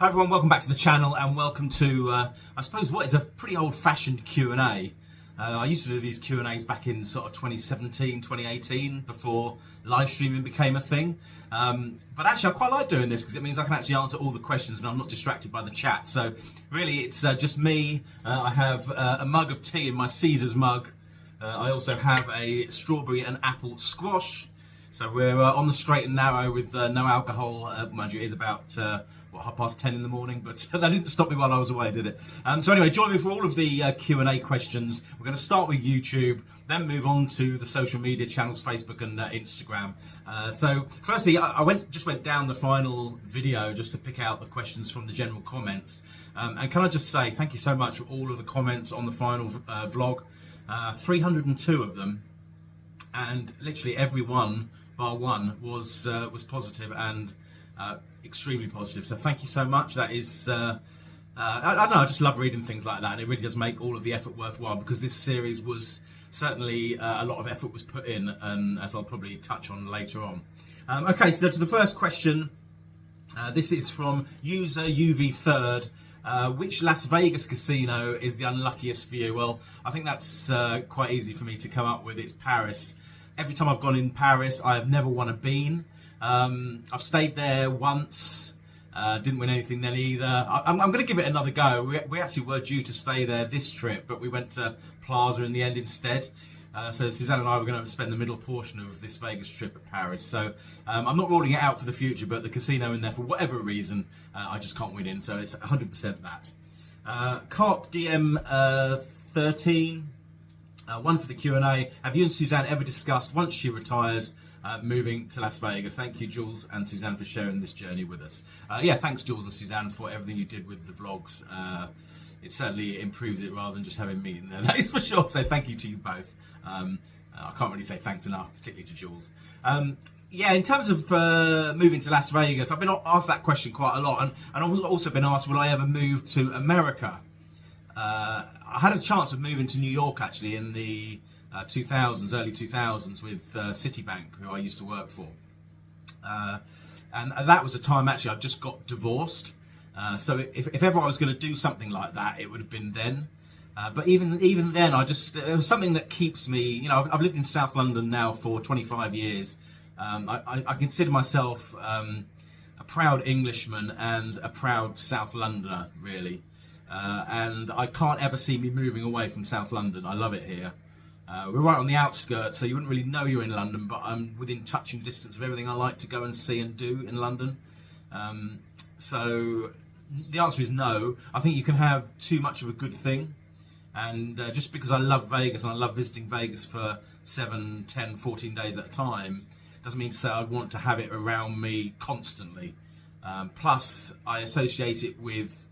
Hi everyone, welcome back to the channel and welcome to, I suppose, what is a pretty old-fashioned Q&A. I used to do these Q&As back in sort of 2017, 2018, before live streaming became a thing. But actually I quite like doing this because it means I can actually answer all the questions and I'm not distracted by the chat. So really it's just me. I have a mug of tea in my Caesar's mug. I also have a strawberry and apple squash. So we're on the straight and narrow with no alcohol. Mind you, it is about 10:30 in the morning, but that didn't stop me while I was away, did it? So anyway, join me for all of the Q&A questions. We're going to start with YouTube, then move on to the social media channels, Facebook and Instagram. So firstly, I just went down the final video just to pick out the questions from the general comments. And can I just say thank you so much for all of the comments on the final vlog. 302 of them, and literally every one bar one was positive and extremely positive. So thank you so much. That is, I don't know, I just love reading things like that, and it really does make all of the effort worthwhile because this series was certainly a lot of effort was put in, as I'll probably touch on later on. Okay, so to the first question, this is from user UV3rd. Which Las Vegas casino is the unluckiest for you? Well, I think that's quite easy for me to come up with. It's Paris. Every time I've gone in Paris, I have never won a bean. I've stayed there once, didn't win anything then either. I'm going to give it another go. We actually were due to stay there this trip, but we went to Plaza in the end instead. So Suzanne and I were going to spend the middle portion of this Vegas trip at Paris. So I'm not ruling it out for the future, but the casino in there, for whatever reason, I just can't win in. So it's 100% that. Carp DM 13. One for the Q&A. Have you and Suzanne ever discussed, once she retires, moving to Las Vegas? Thank you, Jules and Suzanne, for sharing this journey with us. Yeah, thanks, Jules and Suzanne, for everything you did with the vlogs. It certainly improves it rather than just having me in there. That is for sure. So thank you to you both. I can't really say thanks enough, particularly to Jules. Yeah, in terms of moving to Las Vegas, I've been asked that question quite a lot, and I've also been asked, will I ever move to America? I had a chance of moving to New York actually in the 2000s, early 2000s, with Citibank, who I used to work for. And that was a time actually I just got divorced. So if ever I was going to do something like that, it would have been then. But even then, it was something that keeps me, you know, I've lived in South London now for 25 years. I consider myself a proud Englishman and a proud South Londoner, really. And I can't ever see me moving away from South London. I love it here. We're right on the outskirts, so you wouldn't really know you're in London, but I'm within touching distance of everything I like to go and see and do in London. So the answer is no. I think you can have too much of a good thing. And just because I love Vegas and I love visiting Vegas for 7, 10, 14 days at a time, doesn't mean to say I'd want to have it around me constantly. Plus, I associate it with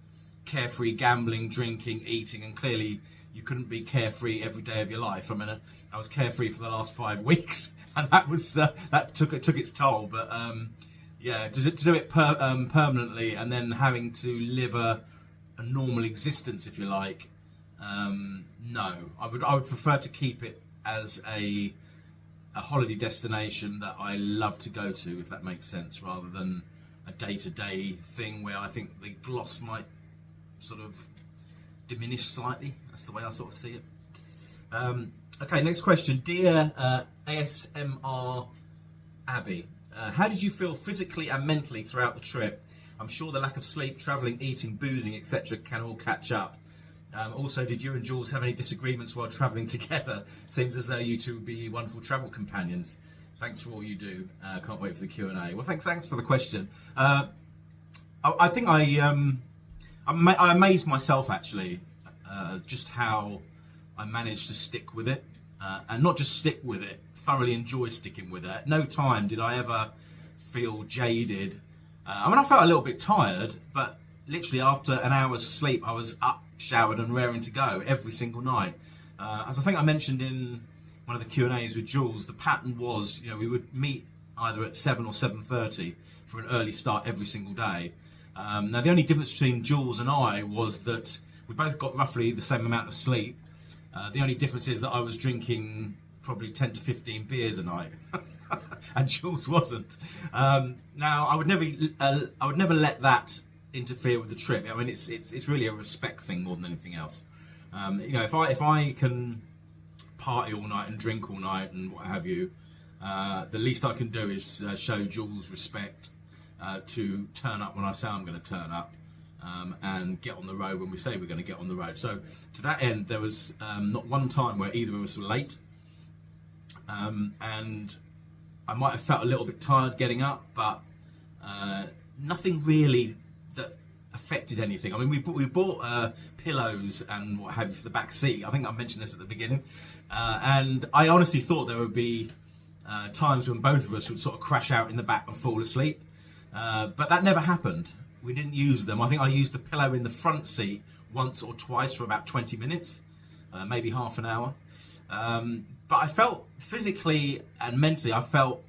carefree gambling, drinking, eating, and clearly you couldn't be carefree every day of your life. I mean, I was carefree for the last 5 weeks, and that was that took its toll. But yeah, to do it permanently and then having to live a normal existence, if you like. No, I would prefer to keep it as a holiday destination that I love to go to, if that makes sense, rather than a day-to-day thing where I think the gloss might sort of diminish slightly. That's the way I sort of see it. Okay, next question. Dear ASMR Abby, how did you feel physically and mentally throughout the trip? I'm sure the lack of sleep, travelling, eating, boozing, etc. can all catch up. Also, did you and Jules have any disagreements while travelling together? Seems as though you two would be wonderful travel companions. Thanks for all you do. Can't wait for the Q&A. Well, thanks for the question. I think I amazed myself actually, just how I managed to stick with it, and not just stick with it, thoroughly enjoy sticking with it. At no time did I ever feel jaded. I mean, I felt a little bit tired, but literally after an hour's sleep, I was up, showered and raring to go every single night. As I think I mentioned in one of the Q&As with Jules, the pattern was, you know, we would meet either at 7 or 7:30 for an early start every single day. Now the only difference between Jules and I was that we both got roughly the same amount of sleep. The only difference is that I was drinking probably 10 to 15 beers a night. And Jules wasn't. Now I would never let that interfere with the trip. I mean, it's really a respect thing more than anything else. You know, if I can party all night and drink all night and what have you, the least I can do is show Jules respect, to turn up when I say I'm going to turn up, and get on the road when we say we're going to get on the road. So to that end, there was not one time where either of us were late, and I might have felt a little bit tired getting up, but nothing really that affected anything. I mean, we bought pillows and what have you for the back seat. I think I mentioned this at the beginning, and I honestly thought there would be times when both of us would sort of crash out in the back and fall asleep, but that never happened. We didn't use them. I think I used the pillow in the front seat once or twice for about 20 minutes, maybe half an hour. But I felt physically and mentally, I felt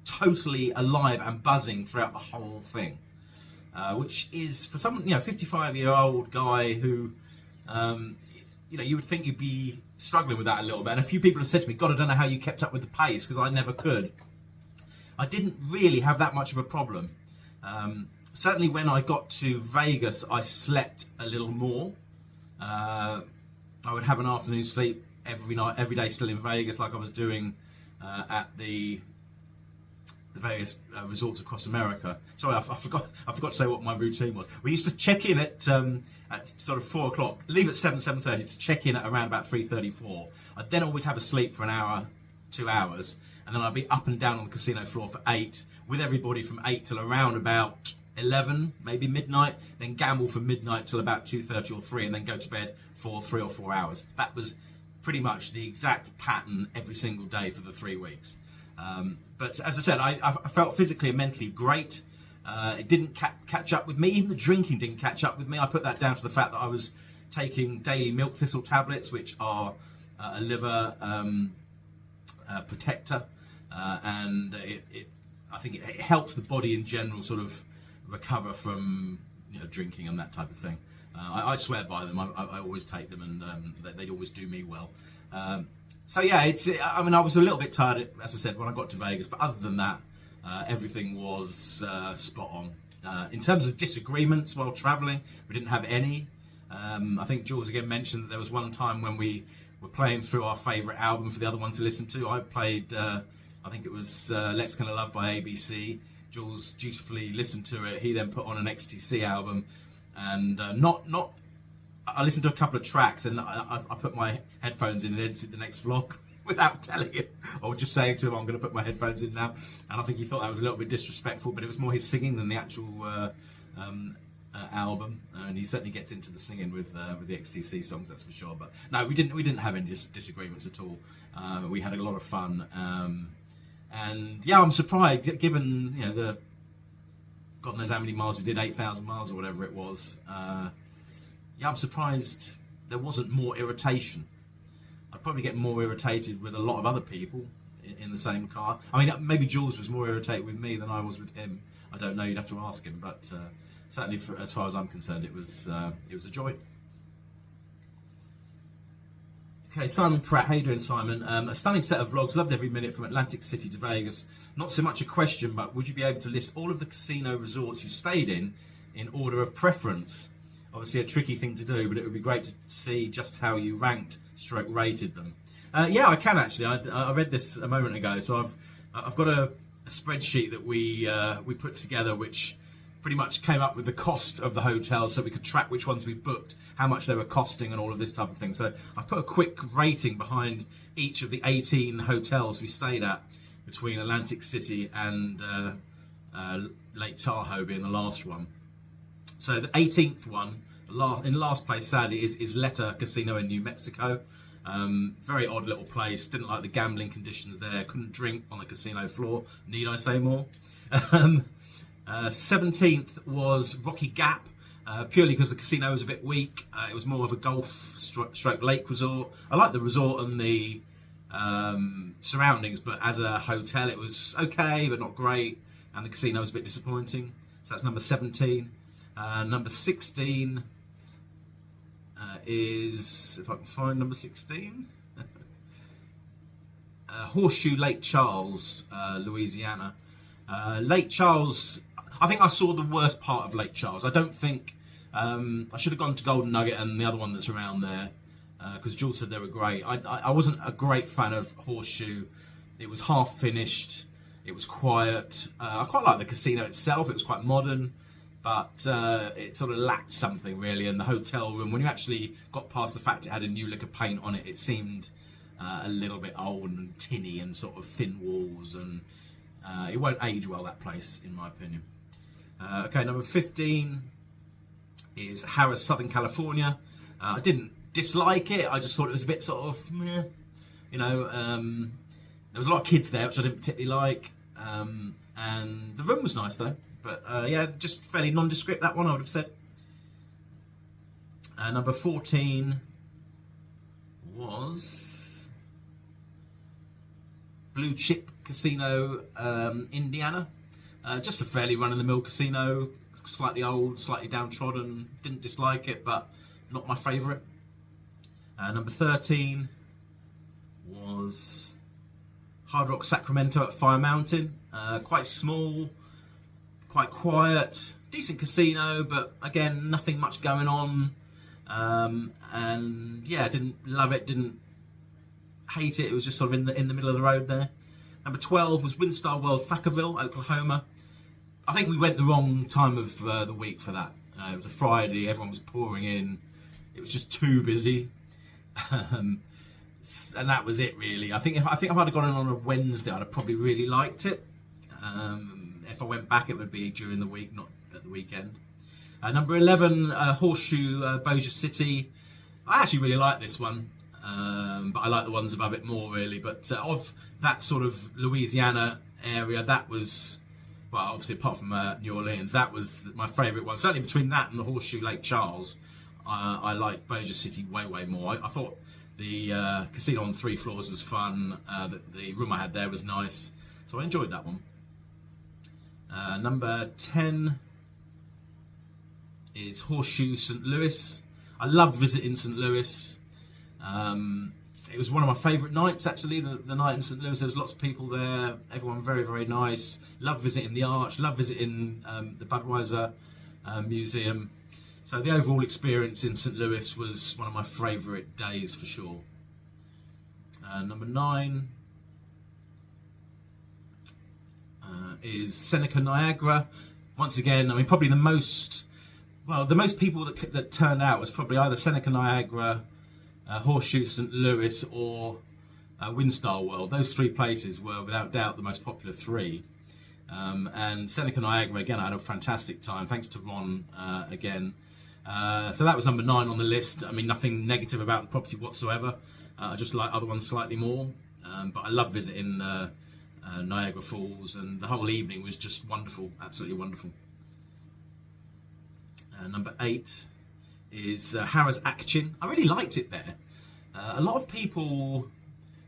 totally alive and buzzing throughout the whole thing, which is for someone, 55-year-old guy who, you would think you'd be struggling with that a little bit. And a few people have said to me, God, I don't know how you kept up with the pace, because I never could. I didn't really have that much of a problem. Certainly when I got to Vegas, I slept a little more. I would have an afternoon sleep every night, every day still in Vegas, like I was doing at the various resorts across America. Sorry, I forgot to say what my routine was. We used to check in at sort of 4 o'clock, leave at 7:30 to check in at around about 3:34. I'd then always have a sleep for an hour, 2 hours, and then I'd be up and down on the casino floor for 8, with everybody from 8 till around about 11, maybe midnight, then gamble from midnight till about 2:30 or 3, and then go to bed for 3 or 4 hours. That was pretty much the exact pattern every single day for the 3 weeks. But as I said, I felt physically and mentally great. It didn't catch up with me. Even the drinking didn't catch up with me. I put that down to the fact that I was taking daily milk thistle tablets, which are a liver protector, and I think it helps the body in general sort of recover from drinking and that type of thing. I swear by them. I always take them, and they always do me well. So yeah, I mean, I was a little bit tired, as I said, when I got to Vegas, but other than that, everything was spot on. In terms of disagreements while traveling, we didn't have any. I think Jules again mentioned that there was one time when we were playing through our favourite album for the other one to listen to. I played, I think it was Let's Gonna Love by ABC. Jules dutifully listened to it. He then put on an XTC album, and I listened to a couple of tracks, and I put my headphones in and edited the next vlog without telling him, or just saying to him, I'm going to put my headphones in now. And I think he thought that was a little bit disrespectful, but it was more his singing than the actual album. And he certainly gets into the singing with the XTC songs, that's for sure. But no, we didn't have any disagreements at all. We had a lot of fun. And yeah, I'm surprised, given the God knows how many miles we did, 8,000 miles or whatever it was. Yeah, I'm surprised there wasn't more irritation. I'd probably get more irritated with a lot of other people in the same car. I mean, maybe Jules was more irritated with me than I was with him. I don't know. You'd have to ask him. But certainly, as far as I'm concerned, it was a joy. Okay, Simon Pratt, how you doing, Simon? A stunning set of vlogs, loved every minute from Atlantic City to Vegas. Not so much a question, but would you be able to list all of the casino resorts you stayed in order of preference? Obviously a tricky thing to do, but it would be great to see just how you ranked / rated them. Yeah, I can actually. I read this a moment ago, so I've got a spreadsheet that we put together, which pretty much came up with the cost of the hotel, so we could track which ones we booked, how much they were costing, and all of this type of thing. So I put a quick rating behind each of the 18 hotels we stayed at between Atlantic City and Lake Tahoe being the last one. So the 18th one, in last place, sadly, is Isleta Casino in New Mexico. Very odd little place. Didn't like the gambling conditions there. Couldn't drink on the casino floor. Need I say more? 17th was Rocky Gap, purely because the casino was a bit weak. It was more of a golf stroke lake resort. I like the resort and the surroundings, but as a hotel it was okay, but not great. And the casino was a bit disappointing. So that's number 17. Number 16 is, if I can find number 16, Horseshoe Lake Charles, Louisiana. Lake Charles, I think I saw the worst part of Lake Charles. I don't think I should have gone to Golden Nugget and the other one that's around there, because Jules said they were great. I wasn't a great fan of Horseshoe. It was half finished. It was quiet. I quite liked the casino itself. It was quite modern, but it sort of lacked something really. And the hotel room, when you actually got past the fact it had a new lick of paint on it, it seemed a little bit old and tinny and sort of thin walls, and it won't age well, that place, in my opinion. Okay, number 15 is Harrah's Southern California. I didn't dislike it. I just thought it was a bit sort of meh, you know. There was a lot of kids there, which I didn't particularly like, and the room was nice though. But yeah, just fairly nondescript, that one, I would have said. Number 14 was Blue Chip Casino, Indiana. Just a fairly run-of-the-mill casino, slightly old, slightly downtrodden. Didn't dislike it, but not my favourite. Number 13 was Hard Rock Sacramento at Fire Mountain. Quite small, quite quiet, decent casino, but again, nothing much going on. And yeah, didn't love it, didn't hate it. It was just sort of in the middle of the road there. Number 12 was WinStar World Thackerville, Oklahoma. I think we went the wrong time of the week for that. It was a Friday, everyone was pouring in. It was just too busy. And that was it really. I think if I'd have gone in on a Wednesday, I'd have probably really liked it. If I went back, it would be during the week, not at the weekend. Number 11, Horseshoe, Bossier City. I actually really like this one, but I like the ones above it more really. But of that sort of Louisiana area, that was, well, obviously apart from New Orleans, that was my favourite one. Certainly between that and the Horseshoe Lake Charles, I liked Bossier City way more. I thought the casino on 3 floors was fun. The room I had there was nice, so I enjoyed that one. Number 10 is Horseshoe St. Louis. I loved visiting St. Louis. It was one of my favourite nights actually, the night in St. Louis. There was lots of people there, everyone very nice. Loved visiting the Arch, loved visiting the Budweiser Museum. So the overall experience in St. Louis was one of my favourite days for sure. Number 9 is Seneca Niagara. Once again, I mean, probably the most people that turned out was probably either Seneca Niagara, Horseshoe St. Louis, or WinStar World. Those 3 places were without doubt the most popular 3. And Seneca Niagara, again, I had a fantastic time, thanks to Ron again. So that was number 9 on the list. I mean, nothing negative about the property whatsoever. I just like other ones slightly more. But I love visiting Niagara Falls, and the whole evening was just wonderful, absolutely wonderful. Number 8 is Harrah's Acton. I really liked it there. A lot of people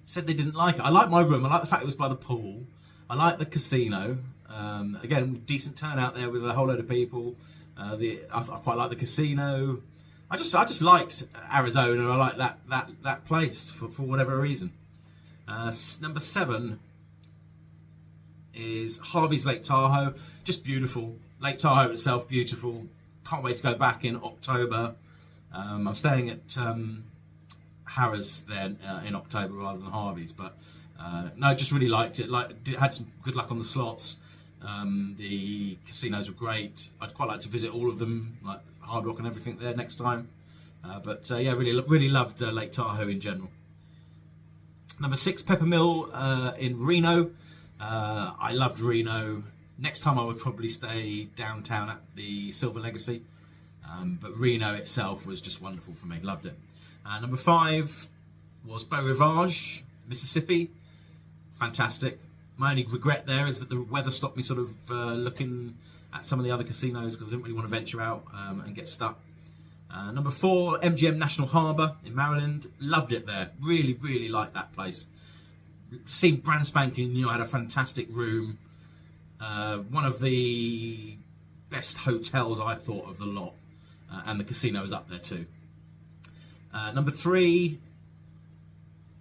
said they didn't like it. I like my room. I like the fact it was by the pool. I like the casino. Again, decent turnout there with a whole load of people. I quite like the casino. I just liked Arizona. I like that place for whatever reason. Number 7 is Harvey's Lake Tahoe. Just beautiful. Lake Tahoe itself, beautiful. Can't wait to go back in October. I'm staying at Harrah's then in October rather than Harvey's, but no, just really liked it. Had some good luck on the slots. The casinos were great. I'd quite like to visit all of them, like Hard Rock and everything there next time. But yeah, really loved Lake Tahoe in general. Number 6, Peppermill in Reno. I loved Reno. Next time I would probably stay downtown at the Silver Legacy. But Reno itself was just wonderful for me. Loved it. Number 5 was Beau Rivage, Mississippi. Fantastic. My only regret there is that the weather stopped me sort of looking at some of the other casinos because I didn't really want to venture out and get stuck. Number 4, MGM National Harbor in Maryland. Loved it there. Really liked that place. Seemed brand spanking new. I had a fantastic room. One of the best hotels I thought of the lot. And the casino was up there too. Number 3,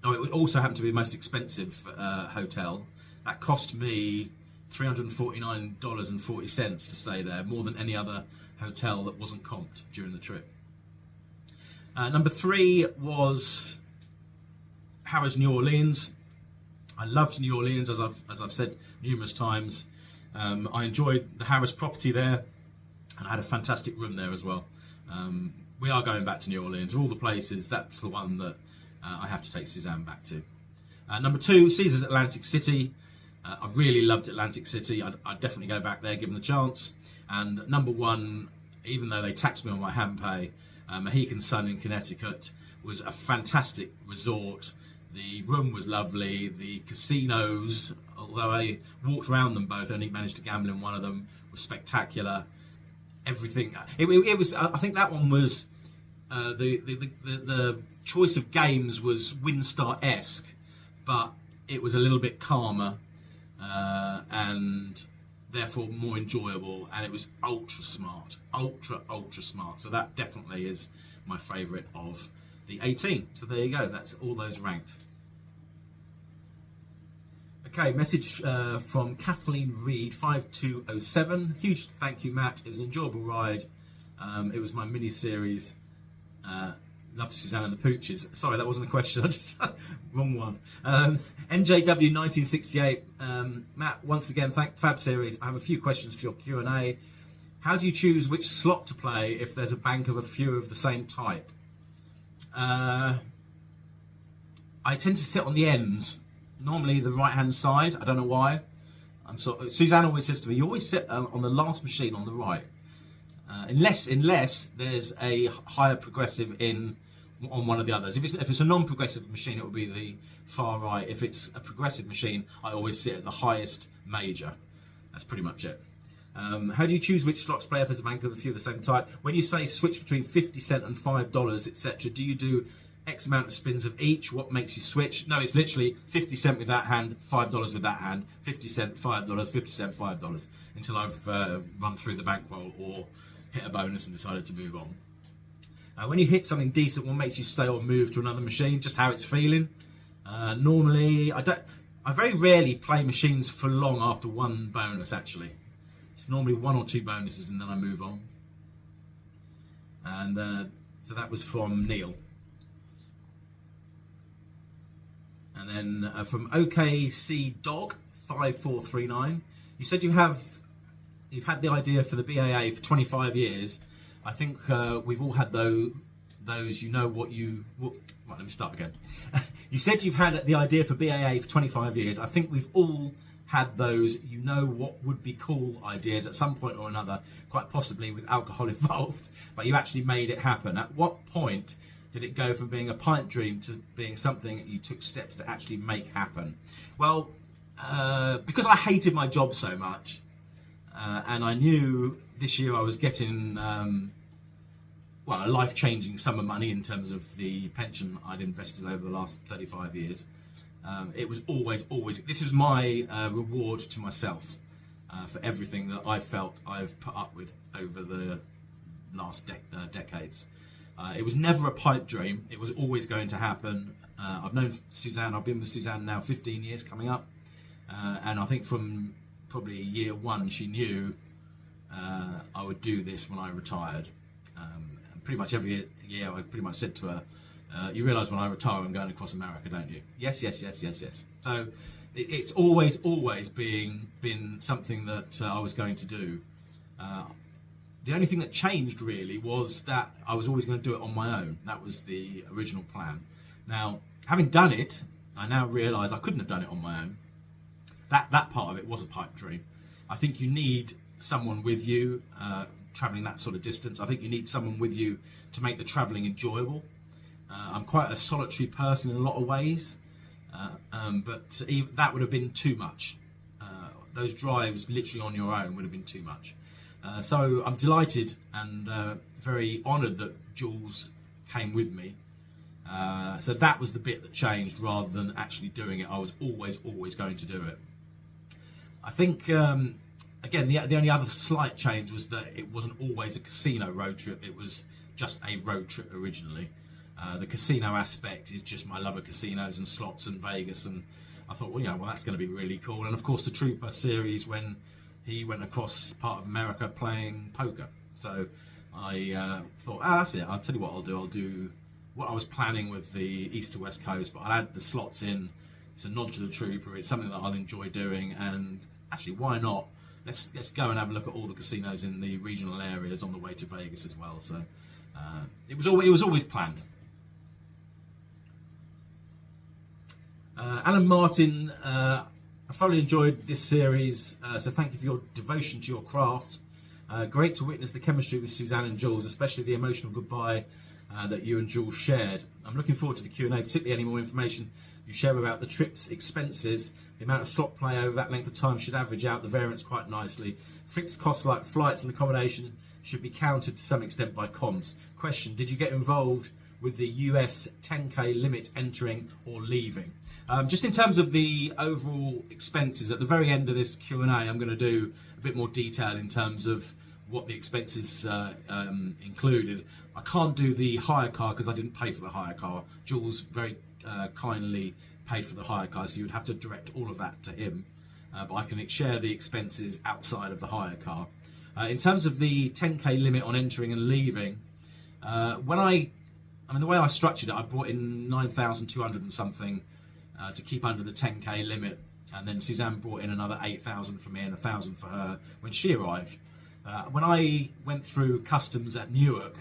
it also happened to be the most expensive hotel. That cost me $349.40 to stay there, more than any other hotel that wasn't comped during the trip. Number 3 was Harrah's New Orleans. I loved New Orleans, as I've said numerous times. I enjoyed the Harrah's property there, and I had a fantastic room there as well. We are going back to New Orleans. Of all the places, that's the one that I have to take Suzanne back to. Number 2, Caesars Atlantic City. I really loved Atlantic City. I'd definitely go back there given the chance. And number 1, even though they taxed me on my hand pay, Mohegan Sun in Connecticut was a fantastic resort. The room was lovely. The casinos, although I walked around them both, only managed to gamble in one of them, was spectacular. Everything. It was. I think that one was the choice of games was Winstar-esque, but it was a little bit calmer and therefore more enjoyable, and it was ultra smart. So that definitely is my favourite of the 18. So there you go, that's all those ranked. Okay, message from Kathleen Reed 5207. Huge thank you, Matt. It was an enjoyable ride. It was my mini series. Loved Suzanne and the Pooches. Sorry, that wasn't a question. I just wrong one. NJW 1968. Matt, once again, thank Fab Series. I have a few questions for your Q&A. How do you choose which slot to play if there's a bank of a few of the same type? I tend to sit on the ends, normally the right-hand side. I don't know why. Suzanne always says to me, you always sit on the last machine on the right. Unless there's a higher progressive on one of the others. If it's a non-progressive machine, it will be the far right. If it's a progressive machine, I always sit at the highest major. That's pretty much it. How do you choose which slots play if there's a bank of a few of the same type? When you say switch between 50 cent and $5, etc., do you do X amount of spins of each? What makes you switch? No, it's literally 50 cent with that hand, $5 with that hand, 50 cent, $5, 50 cent, $5, until I've run through the bankroll or hit a bonus and decided to move on. When you hit something decent, what makes you stay or move to another machine? Just how it's feeling. Normally, I very rarely play machines for long after one bonus, actually. It's normally 1 or 2 bonuses and then I move on. And so that was from Neil. And then from OKC Dog 5439, you said you've had the idea for the BAA for 25 years. I think we've all had those. You know what you. Right, let me start again. You said you've had the idea for BAA for 25 years. I think we've all had those. You know what would be cool ideas at some point or another, quite possibly with alcohol involved. But you actually made it happen. At what point did it go from being a pipe dream to being something that you took steps to actually make happen? Well, because I hated my job so much. And I knew this year I was getting, a life-changing sum of money in terms of the pension I'd invested over the last 35 years. It was always, this was my reward to myself for everything that I felt I've put up with over the last decades. It was never a pipe dream. It was always going to happen. I've known Suzanne, I've been with Suzanne now 15 years coming up. And I think from probably year 1, she knew I would do this when I retired. And pretty much every year I pretty much said to her, you realise when I retire I'm going across America, don't you? Yes. So it's always been something that I was going to do. The only thing that changed really was that I was always going to do it on my own. That was the original plan. Now, having done it, I now realise I couldn't have done it on my own. That part of it was a pipe dream. I think you need someone with you travelling that sort of distance. I think you need someone with you to make the travelling enjoyable. I'm quite a solitary person in a lot of ways, but that would have been too much. Those drives literally on your own would have been too much. So I'm delighted and very honoured that Jules came with me. So that was the bit that changed rather than actually doing it. I was always going to do it. I think, again, the only other slight change was that it wasn't always a casino road trip. It was just a road trip originally. The casino aspect is just my love of casinos and slots and Vegas and I thought, well, that's going to be really cool. And of course, the Trooper series when he went across part of America playing poker. So I thought, that's it. I'll tell you what I'll do. I'll do what I was planning with the East to West Coast, but I'll add the slots in. It's a nod to the Trooper. It's something that I'll enjoy doing, and actually, why not? Let's go and have a look at all the casinos in the regional areas on the way to Vegas as well. So it was always planned. Alan Martin, I thoroughly enjoyed this series, so thank you for your devotion to your craft. Great to witness the chemistry with Suzanne and Jules, especially the emotional goodbye that you and Jules shared. I'm looking forward to the Q&A, particularly any more information you share about the trip's expenses. The amount of slot play over that length of time should average out the variance quite nicely. Fixed costs like flights and accommodation should be countered to some extent by comms. Question, did you get involved with the US 10K limit entering or leaving? Just in terms of the overall expenses, at the very end of this Q&A, I'm going to do a bit more detail in terms of what the expenses included. I can't do the hire car because I didn't pay for the hire car. Jules very kindly paid for the hire car, so you would have to direct all of that to him. But I can share the expenses outside of the hire car. In terms of the 10K limit on entering and leaving, the way I structured it, I brought in 9,200 and something to keep under the 10K limit, and then Suzanne brought in another 8,000 for me and 1,000 for her when she arrived. When I went through customs at Newark,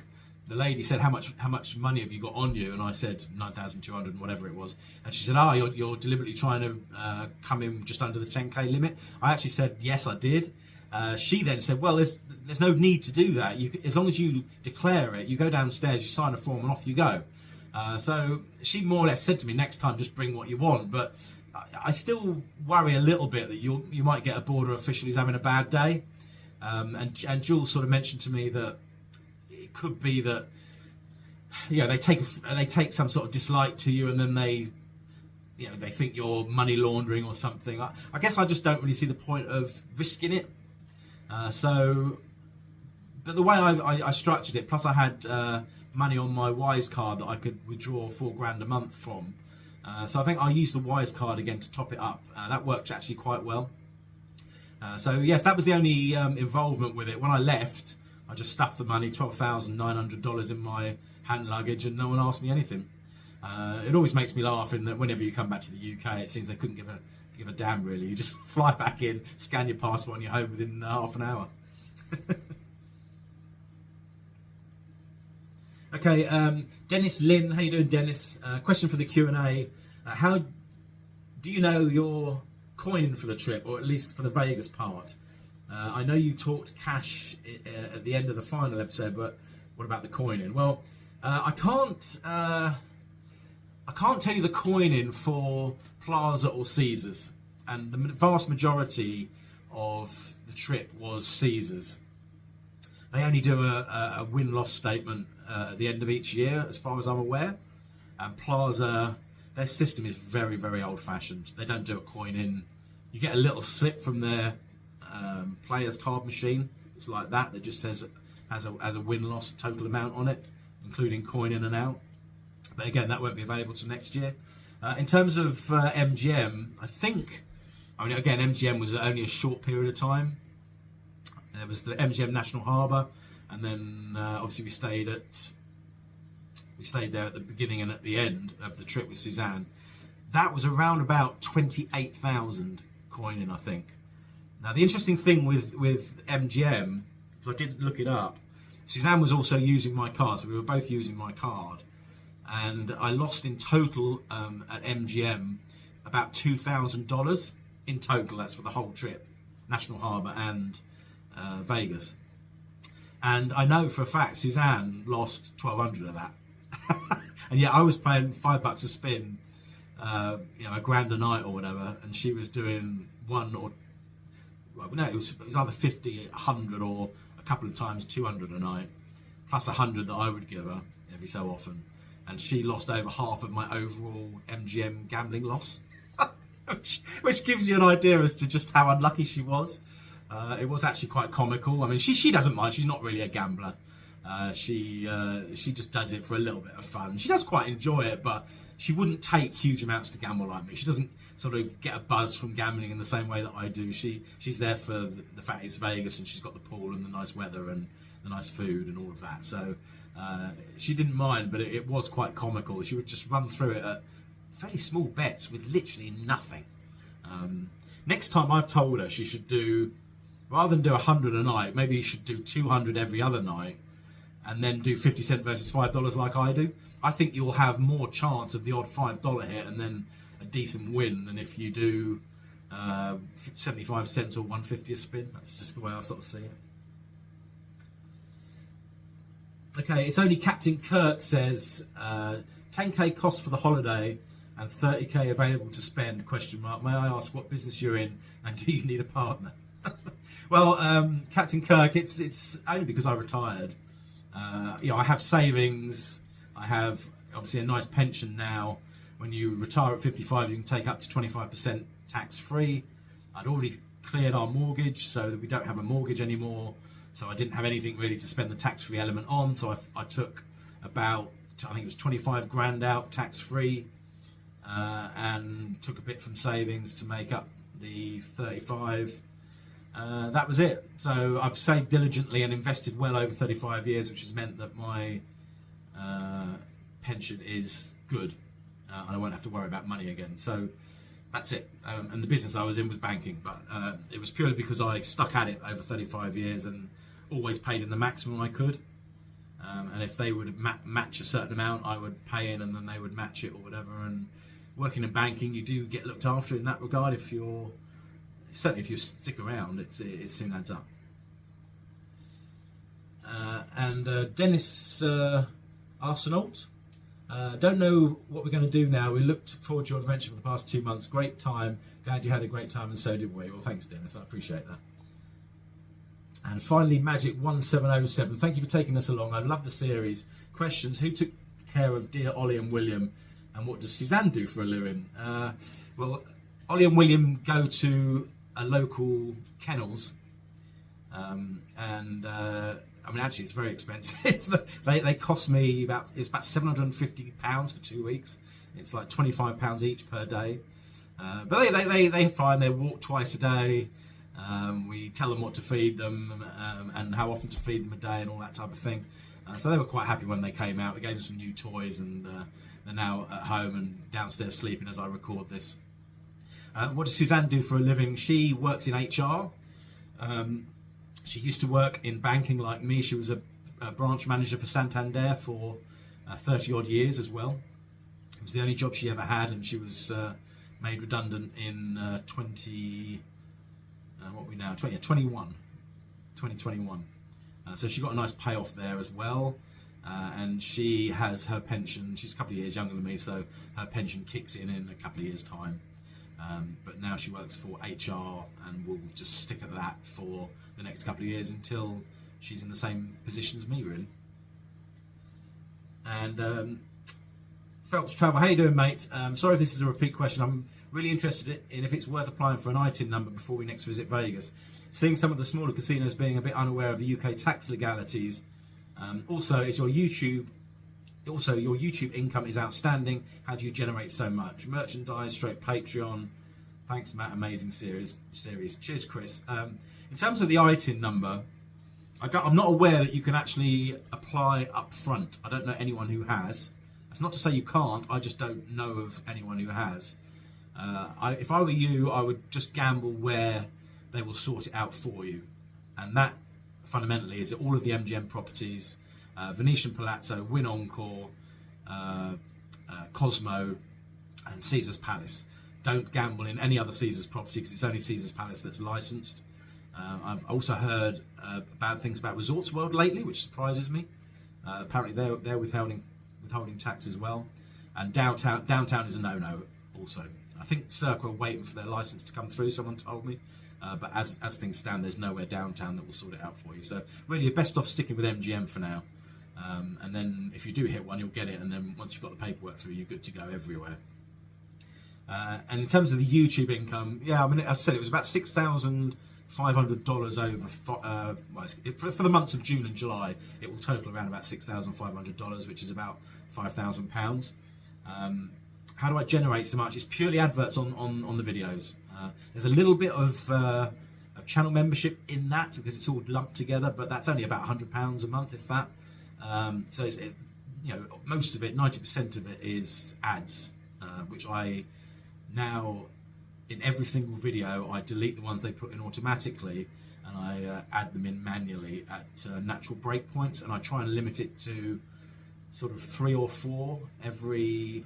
the lady said, how much money have you got on you? And I said 9,200 and whatever it was. And she said, you're deliberately trying to come in just under the 10K limit. I actually said, yes, I did. She then said, well, there's no need to do that. As long as you declare it, you go downstairs, you sign a form and off you go. So she more or less said to me, next time just bring what you want. But I still worry a little bit that you might get a border official who's having a bad day. And Jules sort of mentioned to me that it could be that they take some sort of dislike to you, and then they think you're money laundering or something. I guess I just don't really see the point of risking it. But the way I structured it, plus I had money on my Wise card that I could withdraw $4,000 a month from. So I think I used the Wise card again to top it up. That worked actually quite well. So yes, that was the only involvement with it. When I left, I just stuffed the money, $12,900 in my hand luggage, and no one asked me anything. It always makes me laugh in that whenever you come back to the UK, it seems they couldn't give a damn really. You just fly back in, scan your passport, and you're home within half an hour. Okay, Dennis Lynn, how you doing, Dennis? Question for the Q&A. How do you know your coining for the trip, or at least for the Vegas part? I know you talked cash at the end of the final episode, but what about the coining? Well, I can't tell you the coining for Plaza or Caesars, and the vast majority of the trip was Caesars. They only do a win-loss statement at the end of each year, as far as I'm aware. And Plaza, their system is very, very old-fashioned. They don't do a coin in. You get a little slip from their player's card machine. It's like that just says has a win-loss total amount on it, including coin in and out. But again, that won't be available till next year. In terms of MGM, again, MGM was only a short period of time. There was the MGM National Harbour, and then obviously we stayed there at the beginning and at the end of the trip with Suzanne. That was around about 28,000 coining, I think. Now the interesting thing with MGM, because I did look it up, Suzanne was also using my card, so we were both using my card, and I lost in total at MGM about $2,000 in total. That's for the whole trip, National Harbour and Vegas. And I know for a fact Suzanne lost 1,200 of that. And yet I was paying $5 a spin, a grand a night or whatever, and she was doing it was either 50, 100, or a couple of times 200 a night, plus 100 that I would give her every so often. And she lost over half of my overall MGM gambling loss, which gives you an idea as to just how unlucky she was. It was actually quite comical. I mean, she doesn't mind. She's not really a gambler. She just does it for a little bit of fun. She does quite enjoy it, but she wouldn't take huge amounts to gamble like me. She doesn't sort of get a buzz from gambling in the same way that I do. She's there for the fact it's Vegas and she's got the pool and the nice weather and the nice food and all of that. So she didn't mind, but it was quite comical. She would just run through it at fairly small bets with literally nothing. Next time I've told her she should do, rather than do 100 a night, maybe you should do 200 every other night and then do 50 cent versus $5 like I do. I think you'll have more chance of the odd $5 hit and then a decent win than if you do 75 cents or 150 a spin. That's just the way I sort of see it. Okay, it's only Captain Kirk says 10k cost for the holiday and 30k available to spend, question mark. May I ask what business you're in and do you need a partner? Well, Captain Kirk, it's only because I retired. I have savings. I have obviously a nice pension now. When you retire at 55, you can take up to 25% tax-free. I'd already cleared our mortgage so that we don't have a mortgage anymore. So I didn't have anything really to spend the tax-free element on. So I took about, I think it was 25 grand out tax-free, and took a bit from savings to make up the 35. That was it. So I've saved diligently and invested well over 35 years, which has meant that my pension is good. I won't have to worry about money again. So that's it. And the business I was in was banking, but it was purely because I stuck at it over 35 years and always paid in the maximum I could. And if they would match a certain amount, I would pay in and then they would match it or whatever. And working in banking, you do get looked after in that regard. Certainly if you stick around, it soon adds up. And Dennis Arsenault, don't know what we're going to do now. We looked forward to your adventure for the past 2 months. Great time. Glad you had a great time, and so did we. Well, thanks, Dennis. I appreciate that. And finally, Magic1707. Thank you for taking us along. I love the series. Questions: who took care of dear Ollie and William, and what does Suzanne do for a living? Well, Ollie and William go to a local kennels, I mean, actually, it's very expensive. they cost me about £750 for 2 weeks. It's like £25 each per day. But they're fine. They walk twice a day. We tell them what to feed them and how often to feed them a day and all that type of thing. So they were quite happy when they came out. We gave them some new toys, and they're now at home and downstairs sleeping as I record this. What does Suzanne do for a living? She works in HR. She used to work in banking like me. She was a branch manager for Santander for 30 odd years as well. It was the only job she ever had, and she was made redundant in 2021. So she got a nice payoff there as well. And she has her pension. She's a couple of years younger than me, so her pension kicks in a couple of years' time. But now she works for HR and will just stick at that for the next couple of years until she's in the same position as me, really. And Phelps Travel, how you doing, mate? Sorry if this is a repeat question. I'm really interested in if it's worth applying for an ITIN number before we next visit Vegas. Seeing some of the smaller casinos being a bit unaware of the UK tax legalities. Also, your YouTube income is outstanding. How do you generate so much? Merchandise, Patreon. Thanks, Matt. Amazing series. Cheers, Chris. In terms of the ITIN number, I'm not aware that you can actually apply up front. I don't know anyone who has. That's not to say you can't. I just don't know of anyone who has. If I were you, I would just gamble where they will sort it out for you, and that fundamentally is all of the MGM properties, Venetian Palazzo, Wynn Encore, Cosmo, and Caesar's Palace. Don't gamble in any other Caesar's property because it's only Caesar's Palace that's licensed. I've also heard bad things about Resorts World lately, which surprises me. Apparently they're withholding tax as well. And downtown is a no-no also. I think Cirque are waiting for their license to come through, someone told me. But as things stand, there's nowhere downtown that will sort it out for you. So really, you're best off sticking with MGM for now. And then if you do hit one, you'll get it. And then once you've got the paperwork through, you're good to go everywhere. And in terms of the YouTube income, yeah, I mean, as I said, it was about $6,500 over for the months of June and July. It will total around about $6,500, which is about £5,000. how do I generate so much? It's purely adverts on the videos. There's a little bit of channel membership in that because it's all lumped together, but that's only about £100 a month, if that. So most of it, 90% of it is ads, which I now, in every single video, I delete the ones they put in automatically and I add them in manually at natural breakpoints, and I try and limit it to sort of 3 or 4 every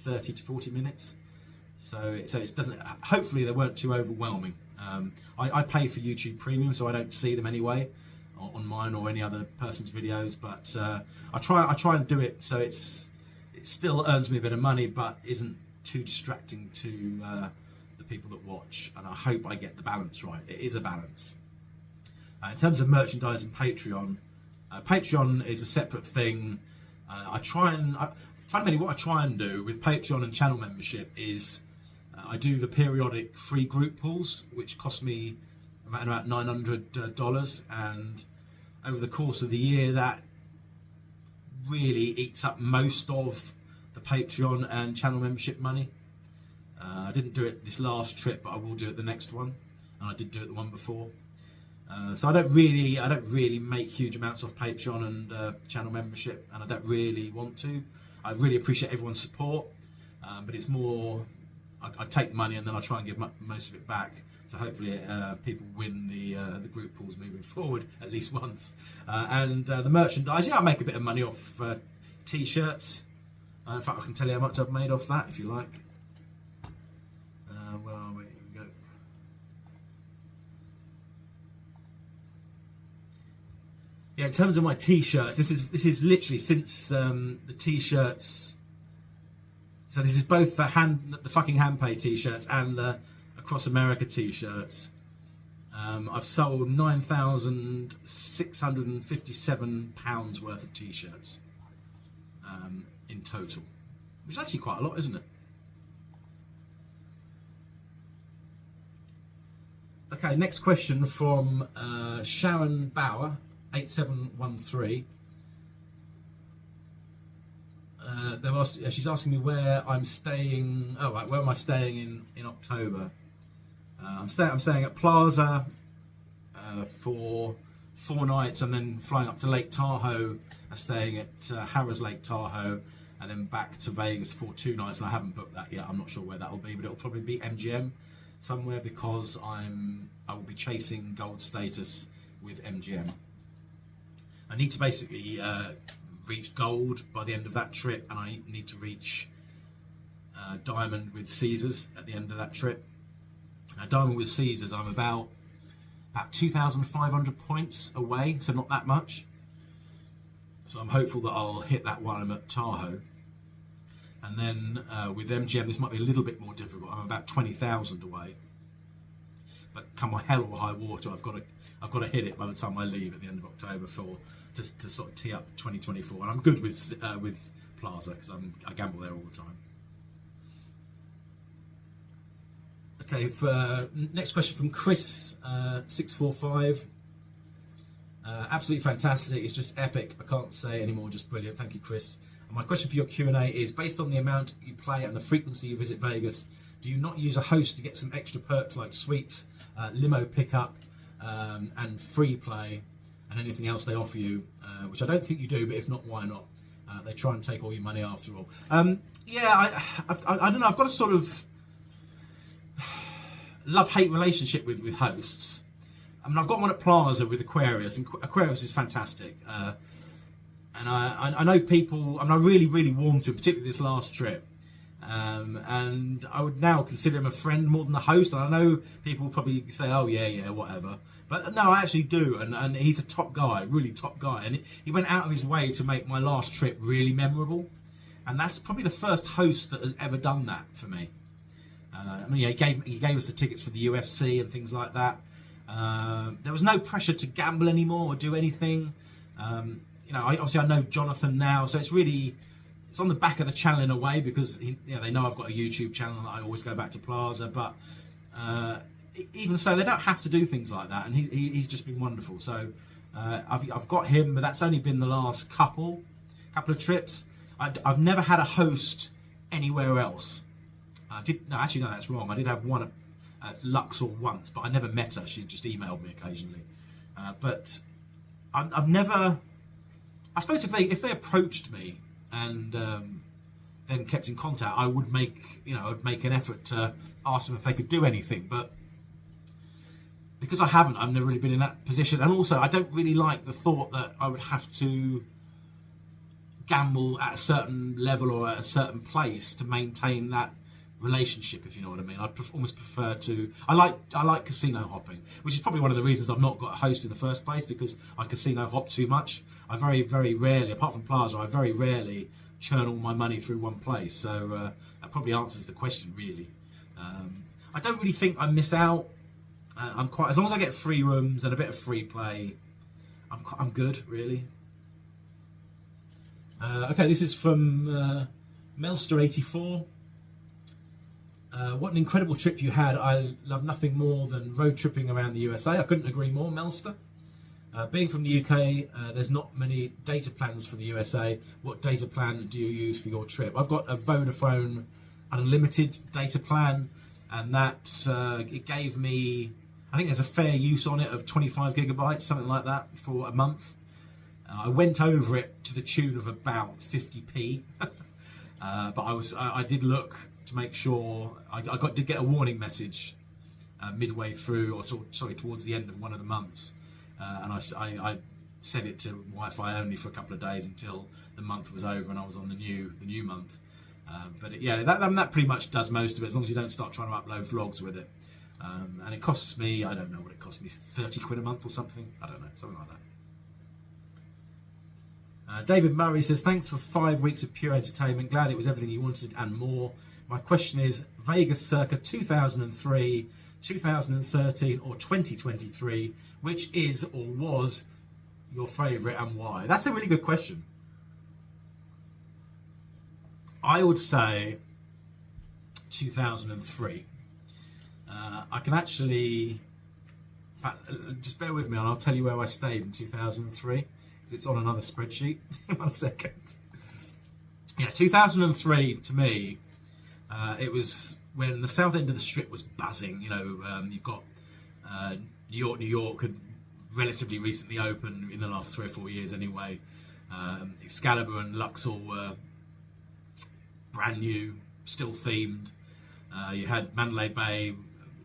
30 to 40 minutes. So it doesn't, hopefully they weren't too overwhelming. I pay for YouTube Premium, so I don't see them anyway on mine or any other person's videos, but I try and do it so it still earns me a bit of money but isn't too distracting to the people that watch, and I hope I get the balance right. It is a balance. In terms of merchandise and Patreon, Patreon is a separate thing. Fundamentally what I try and do with Patreon and channel membership is I do the periodic free group pulls, which cost me about $900, and over the course of the year that really eats up most of the Patreon and channel membership money. I didn't do it this last trip, but I will do it the next one, and I did do it the one before. So I don't really make huge amounts off Patreon and channel membership, and I don't really want to. I really appreciate everyone's support, but it's more I take the money and then I try and give most of it back. So hopefully people win the group pools moving forward at least once. And the merchandise, I make a bit of money off t-shirts. In fact, I can tell you how much I've made off that if you like. Where are we? Here we go. Yeah, in terms of my t-shirts, this is literally since the t-shirts. So this is both the fucking handpay t-shirts and the Across America t-shirts. I've sold £9,657 worth of t-shirts in total, which is actually quite a lot, isn't it? Okay, next question from Sharon Bauer, 8713. She's asking me where I'm staying. Oh, right, where am I staying in October? I'm staying at Plaza for 4 nights, and then flying up to Lake Tahoe. I'm staying at Harrah's Lake Tahoe, and then back to Vegas for 2 nights. And I haven't booked that yet. I'm not sure where that will be, but it'll probably be MGM somewhere because I will be chasing gold status with MGM. I need to basically reach gold by the end of that trip, and I need to reach diamond with Caesars at the end of that trip. Diamond with Caesars, I'm about 2,500 points away, so not that much. So I'm hopeful that I'll hit that while I'm at Tahoe. And then with MGM, this might be a little bit more difficult. I'm about 20,000 away. But come hell or high water, I've got to hit it by the time I leave at the end of October to sort of tee up 2024. And I'm good with Plaza because I gamble there all the time. Okay, next question from Chris 645. Absolutely fantastic. It's just epic. I can't say anymore. Just brilliant. Thank you, Chris. And my question for your Q&A is, based on the amount you play and the frequency you visit Vegas, do you not use a host to get some extra perks like suites, limo pickup, and free play, and anything else they offer you? Which I don't think you do, but if not, why not? They try and take all your money after all. Yeah, I don't know. I've got a sort of love-hate relationship with hosts. I mean, I've got one at Plaza with Aquarius, and Aquarius is fantastic. And I know people, I mean, I really warmed to him, particularly this last trip. And I would now consider him a friend more than a host. And I know people will probably say, oh, yeah, whatever. But no, I actually do. And he's a top guy, really top guy. And he went out of his way to make my last trip really memorable. And that's probably the first host that has ever done that for me. I mean, he gave us the tickets for the UFC and things like that. There was no pressure to gamble anymore or do anything. You know, obviously I know Jonathan now, so it's on the back of the channel in a way because they know I've got a YouTube channel and I always go back to Plaza. But even so, they don't have to do things like that, and he's just been wonderful. So I've got him, but that's only been the last couple of trips. I've never had a host anywhere else. No, actually, no, that's wrong. I did have one at Luxor once, but I never met her. She just emailed me occasionally. But I've never. I suppose if they approached me and then kept in contact, I would make an effort to ask them if they could do anything. But because I haven't, I've never really been in that position. And also, I don't really like the thought that I would have to gamble at a certain level or at a certain place to maintain that relationship, if you know what I mean. Almost prefer to. I like casino hopping, which is probably one of the reasons I've not got a host in the first place, because I casino hop too much. I very, very rarely, apart from Plaza, I very rarely churn all my money through one place. So that probably answers the question, really. I don't really think I miss out. I'm quite, as long as I get free rooms and a bit of free play, I'm good, really. Okay, this is from Melster84. What an incredible trip you had. I love nothing more than road tripping around the USA. I couldn't agree more, Melster. Being from the UK, there's not many data plans for the USA. What data plan do you use for your trip? I've got a Vodafone unlimited data plan, and that it gave me, I think there's a fair use on it of 25 gigabytes, something like that, for a month. I went over it to the tune of about 50p, but I did look to make sure. I did get a warning message midway through, or towards the end of one of the months, and I set it to Wi-Fi only for a couple of days until the month was over and I was on the new month. But that pretty much does most of it, as long as you don't start trying to upload vlogs with it. And it costs me, I don't know what it cost me, 30 quid a month or something. I don't know, something like that. David Murray says, thanks for 5 weeks of pure entertainment. Glad it was everything you wanted and more. My question is, Vegas circa 2003, 2013 or 2023, which is or was your favourite and why? That's a really good question. I would say 2003. I can actually, in fact, just bear with me and I'll tell you where I stayed in 2003, because it's on another spreadsheet. 1 second. Yeah, 2003 to me, it was when the south end of the strip was buzzing. You know, you've got New York had relatively recently opened, in the last 3 or 4 years anyway. Excalibur and Luxor were brand new, still themed. You had Mandalay Bay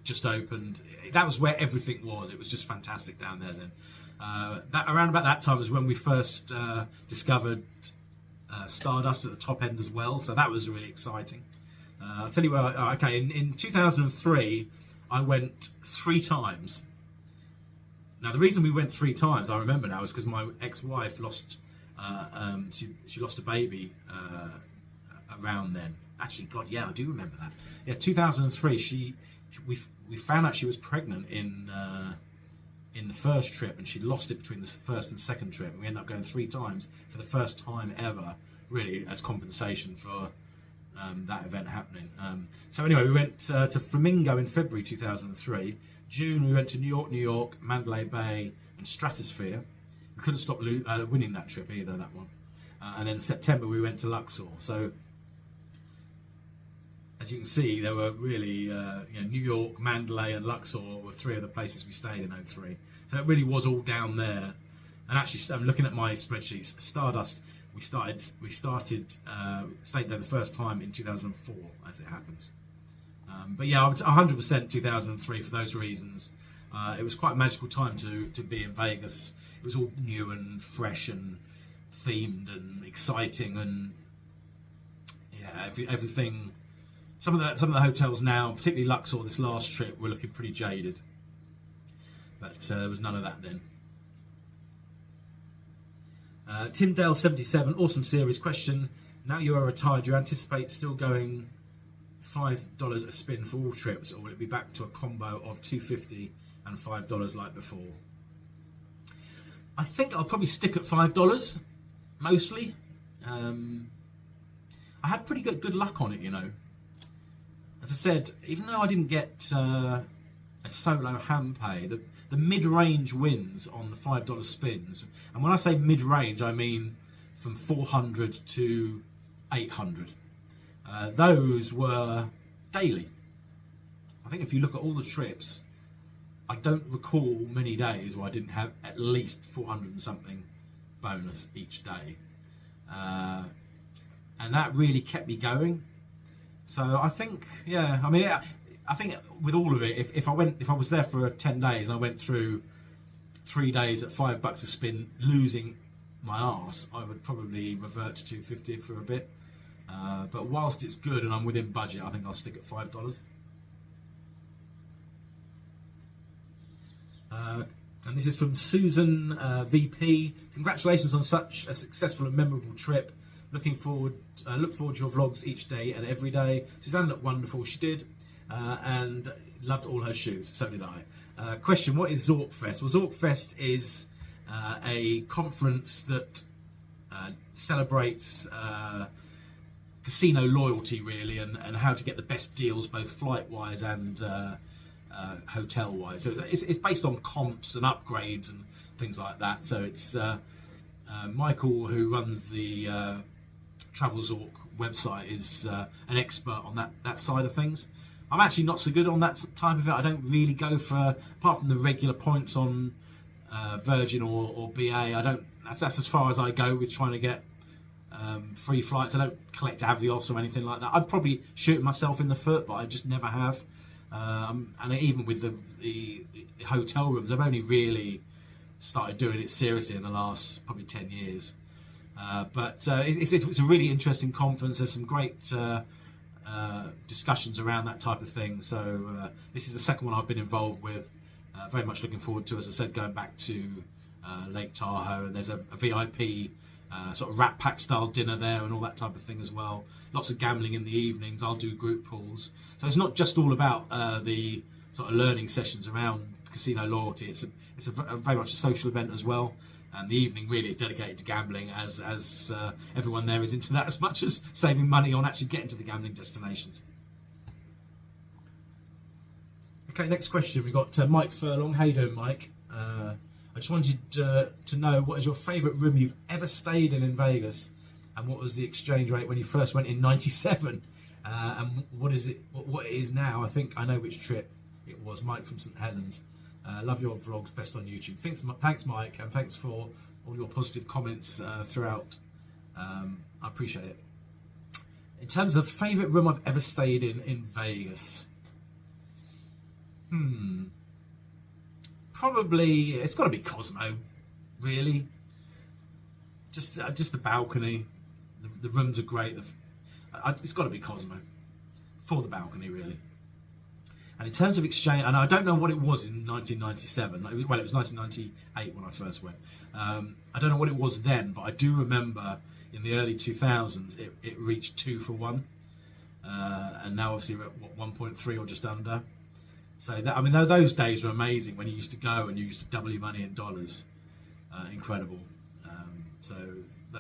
just opened. That was where everything was. It was just fantastic down there then. Around about that time was when we first discovered Stardust at the top end as well, so that was really exciting. I'll tell you where. Okay, in 2003, I went 3 times. Now, the reason we went 3 times, I remember now, is because my ex-wife lost. She lost a baby around then. Actually, God, yeah, I do remember that. Yeah, 2003. We found out she was pregnant in the first trip, and she lost it between the first and second trip. And we ended up going 3 times for the first time ever, really, as compensation for that event happening. So anyway, we went to Flamingo in February 2003. June, we went to New York, Mandalay Bay, and Stratosphere. We couldn't stop winning that trip either, that one. And then September, we went to Luxor. So, as you can see, there were really, New York, Mandalay, and Luxor were 3 of the places we stayed in 03. So it really was all down there. And actually, I'm looking at my spreadsheets. Stardust, we stayed there the first time in 2004, as it happens. But yeah, I was 100% 2003 for those reasons. It was quite a magical time to be in Vegas. It was all new and fresh and themed and exciting, and yeah, everything. Some of the hotels now, particularly Luxor, this last trip, were looking pretty jaded. But there was none of that then. Timdale77, awesome series question. Now you are retired, do you anticipate still going $5 a spin for all trips, or will it be back to a combo of $2.50 and $5 like before? I think I'll probably stick at $5 mostly. I had pretty good luck on it, you know. As I said, even though I didn't get a solo hand pay, the mid-range wins on the $5 spins, and when I say mid-range, I mean from 400 to 800. those were daily. I think if you look at all the trips, I don't recall many days where I didn't have at least 400 and something bonus each day. And that really kept me going. So I think, yeah, I mean, I think with all of it, if I was there for 10 days, I went through 3 days at $5 a spin, losing my arse, I would probably revert to 250 for a bit. But whilst it's good and I'm within budget, I think I'll stick at $5. And this is from Susan VP. Congratulations on such a successful and memorable trip. Look forward to your vlogs each day and every day. Suzanne looked wonderful, she did, and loved all her shoes. So did I. Question: what is Zorkfest? Well, Zorkfest is a conference that celebrates casino loyalty, really, and how to get the best deals, both flight-wise and hotel-wise. So it's based on comps and upgrades and things like that. So it's Michael, who runs the Travel Zork website, is an expert on that side of things. I'm actually not so good on that type of it. I don't really go for, apart from the regular points on Virgin or BA, I don't. That's as far as I go with trying to get free flights. I don't collect Avios or anything like that. I'm probably shooting myself in the foot, but I just never have. And even with the hotel rooms, I've only really started doing it seriously in the last probably 10 years. But it's a really interesting conference. There's some great discussions around that type of thing. So this is the second one I've been involved with. Very much looking forward to, as I said, going back to Lake Tahoe, and there's a VIP sort of Rat Pack style dinner there and all that type of thing as well. Lots of gambling in the evenings. I'll do group pools. So it's not just all about the sort of learning sessions around casino loyalty. It's a very much a social event as well. And the evening really is dedicated to gambling, as everyone there is into that as much as saving money on actually getting to the gambling destinations. Okay, next question. We've got Mike Furlong. How you doing, Mike? I just wanted to know, what is your favourite room you've ever stayed in Vegas, and what was the exchange rate when you first went in '97, and what is it? What it is now? I think I know which trip it was. Mike from St Helens. Love your vlogs, best on YouTube. Thanks, Mike, and thanks for all your positive comments throughout. I appreciate it. In terms of favourite room I've ever stayed in Vegas, probably it's got to be Cosmo, really. Just the balcony. The rooms are great. It's got to be Cosmo for the balcony, really. And in terms of exchange, and I don't know what it was in 1997. Well, it was 1998 when I first went. I don't know what it was then, but I do remember in the early 2000s it reached 2 for 1, and now obviously we're at what, 1.3 or just under. So that, I mean, those days were amazing when you used to go and you used to double your money in dollars. Incredible. So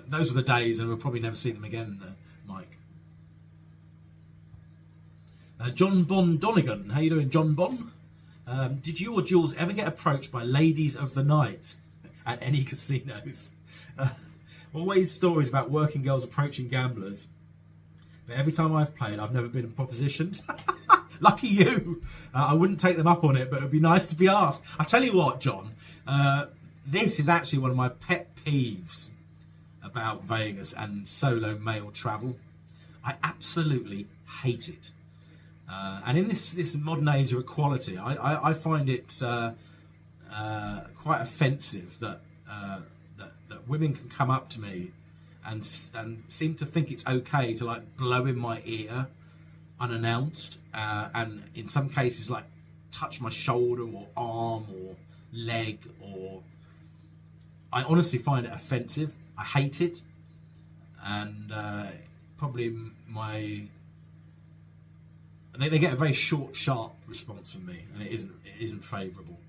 those were the days, and we'll probably never see them again, Mike. John Bon Donegan, how you doing, John Bon? Did you or Jules ever get approached by ladies of the night at any casinos? Always stories about working girls approaching gamblers, but every time I've played, I've never been propositioned. Lucky you. I wouldn't take them up on it, but it'd be nice to be asked. I tell you what, John, this is actually one of my pet peeves about Vegas and solo male travel. I absolutely hate it. And in this modern age of equality, I find it quite offensive that women can come up to me and seem to think it's okay to like blow in my ear unannounced, and in some cases like touch my shoulder or arm or leg. Or I honestly find it offensive. I hate it, and probably they get a very short, sharp response from me, and it isn't favourable.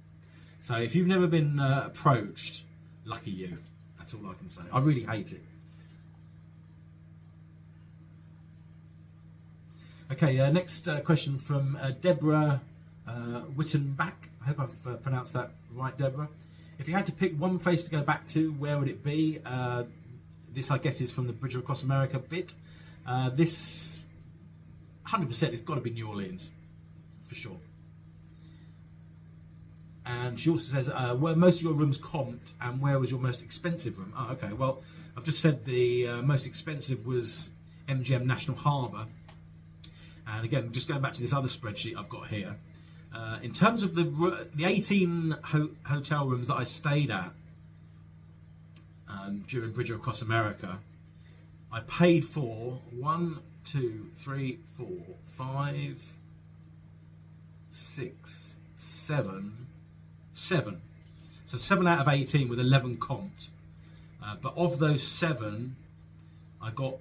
So if you've never been approached, lucky you. That's all I can say. I really hate it. Okay, next question from Deborah Wittenbach. I hope I've pronounced that right, Deborah. If you had to pick one place to go back to, where would it be? This, I guess, is from the Bridge Across America bit. This 100% it's got to be New Orleans, for sure. And she also says, were most of your rooms comped, and where was your most expensive room? Oh, okay, well, I've just said the most expensive was MGM National Harbour. And again, just going back to this other spreadsheet I've got here, in terms of the 18 hotel rooms that I stayed at during Bridger Across America, I paid for 1, 2, 3, 4, 5, 6, 7. So 7 out of 18 with 11 comped. But of those 7, I got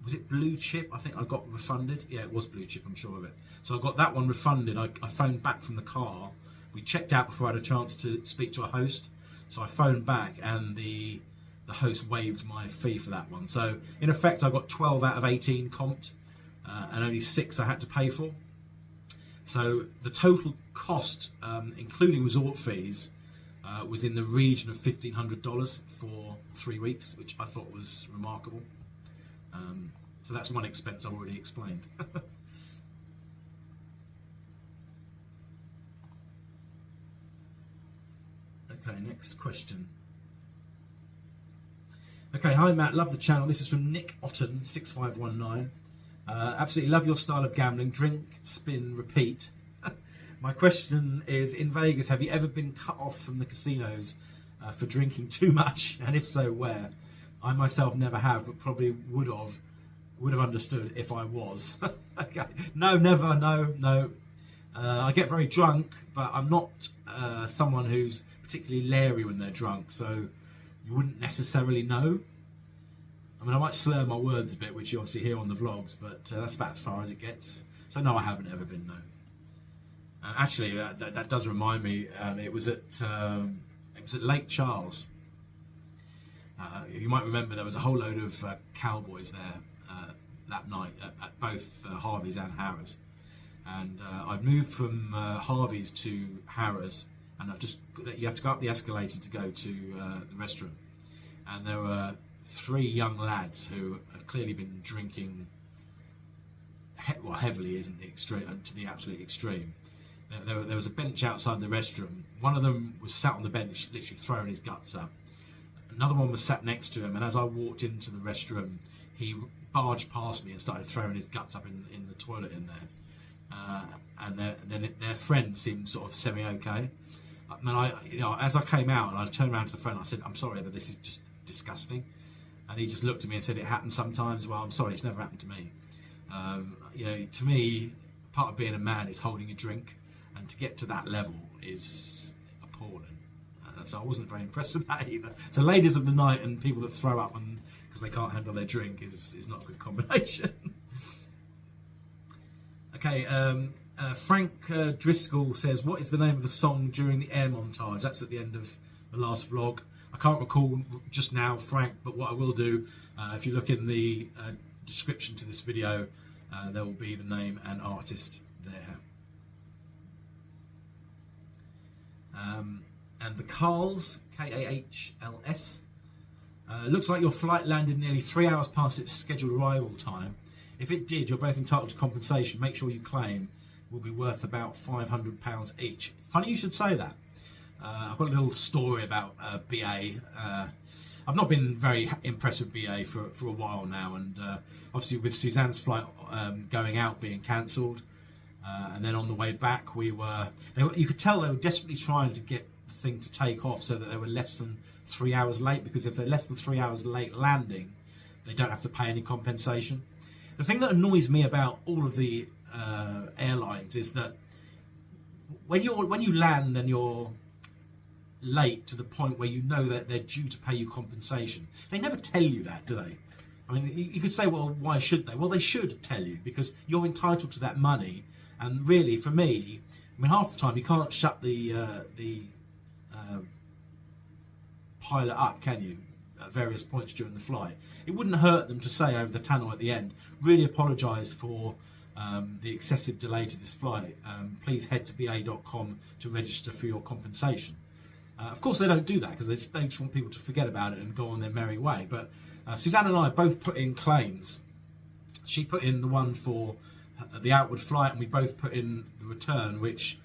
was it Blue Chip? I think I got refunded. Yeah, it was Blue Chip, I'm sure of it. So I got that one refunded. I phoned back from the car. We checked out before I had a chance to speak to a host. So I phoned back, and the host waived my fee for that one. So in effect, I got 12 out of 18 comped, and only 6 I had to pay for. So the total cost, including resort fees, was in the region of $1,500 for 3 weeks, which I thought was remarkable. So that's one expense I already explained. Okay, next question. Okay, hi Matt, love the channel. This is from Nick Otten 6519. Absolutely love your style of gambling. Drink, spin, repeat. My question is, in Vegas, have you ever been cut off from the casinos for drinking too much? And if so, where? I myself never have, but probably would have understood if I was. Okay. No, never, no. I get very drunk, but I'm not someone who's particularly leery when they're drunk, so you wouldn't necessarily know. I mean, I might slur my words a bit, which you obviously hear on the vlogs, but that's about as far as it gets. So no, I haven't ever been, no. Actually, that does remind me. It was at Lake Charles. You might remember there was a whole load of cowboys there that night at both Harvey's and Harrah's, and I'd moved from Harvey's to Harrah's, and you have to go up the escalator to go to the restaurant, and there were 3 young lads who had clearly been drinking heavily, isn't the extreme, to the absolute extreme. There was a bench outside the restroom. One of them was sat on the bench, literally throwing his guts up. Another one was sat next to him, and as I walked into the restroom, he barged past me and started throwing his guts up in the toilet in there. And then their friend seemed sort of semi-okay. And as I came out and I turned around to the friend, I said, "I'm sorry, but this is just disgusting." And he just looked at me and said, "It happens sometimes." Well, I'm sorry, it's never happened to me. To me, part of being a man is holding a drink, and to get to that level is appalling. So I wasn't very impressed with that either. So ladies of the night and people that throw up because they can't handle their drink is not a good combination. Okay, Frank Driscoll says, what is the name of the song during the air montage? That's at the end of the last vlog. I can't recall just now, Frank, but what I will do, if you look in the description to this video, there will be the name and artist there. And the Carls, K-A-H-L-S, looks like your flight landed nearly 3 hours past its scheduled arrival time. If it did, you're both entitled to compensation. Make sure you claim. Will be worth about £500 each. Funny you should say that. I've got a little story about BA. I've not been very impressed with BA for a while now, and obviously with Suzanne's flight going out being cancelled, and then on the way back you could tell they were desperately trying to get the thing to take off so that they were less than 3 hours late, because if they're less than 3 hours late landing, they don't have to pay any compensation. The thing that annoys me about all of the airlines is that when you land and you're late to the point where you know that they're due to pay you compensation, they never tell you that, do they? I mean, you could say, well, why should they? Well, they should tell you, because you're entitled to that money. And really, for me, I mean, half the time you can't shut the pilot up, can you, at various points during the flight? It wouldn't hurt them to say over the tannoy at the end, really apologise for the excessive delay to this flight. Please head to ba.com to register for your compensation. Of course, they don't do that because they just want people to forget about it and go on their merry way. But Suzanne and I both put in claims She put in the one for the outward flight, and we both put in the return, which,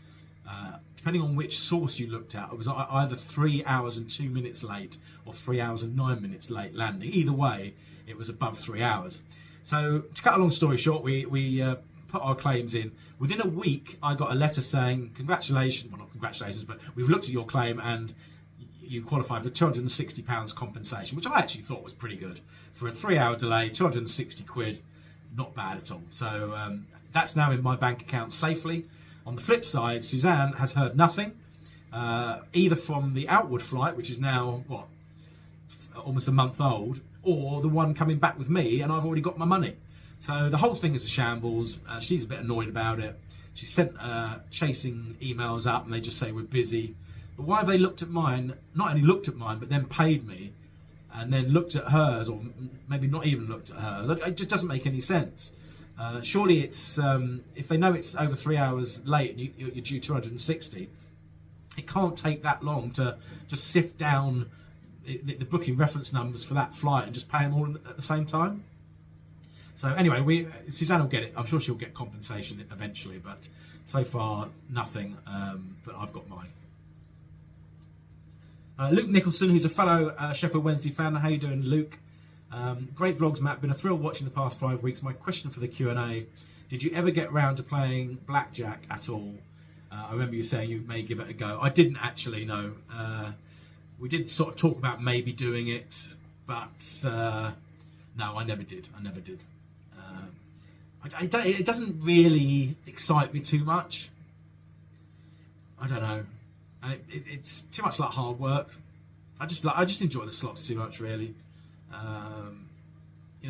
depending on which source you looked at, it was either 3 hours and 2 minutes late or 3 hours and 9 minutes late landing. Either way, it was above 3 hours. So, to cut a long story short, we put our claims in. Within a week, I got a letter saying, congratulations, well, not congratulations, but we've looked at your claim and you qualify for £260 compensation, which I actually thought was pretty good. For a 3 hour delay, 260 quid, not bad at all. So that's now in my bank account safely. On the flip side, Suzanne has heard nothing, either from the outward flight, which is now, almost a month old, or the one coming back with me, and I've already got my money. So the whole thing is a shambles. She's a bit annoyed about it. She sent chasing emails up, and they just say we're busy. But why have they looked at mine, not only looked at mine, but then paid me, and then looked at hers, or maybe not even looked at hers? It just doesn't make any sense. Surely it's, if they know it's over 3 hours late and you're due 260, it can't take that long to just sift down the booking reference numbers for that flight and just pay them all at the same time. So anyway, Suzanne will get it. I'm sure she'll get compensation eventually, but so far nothing. But I've got mine. Luke Nicholson, who's a fellow Sheffield Wednesday fan. How you doing, Luke? Great vlogs, Matt. Been a thrill watching the past 5 weeks. My question for the Q&A: did you ever get round to playing blackjack at all? I remember you saying you may give it a go. I didn't actually, no. We did sort of talk about maybe doing it, but no, I never did. It doesn't really excite me too much. I don't know. And it's too much like hard work. I just enjoy the slots too much, really.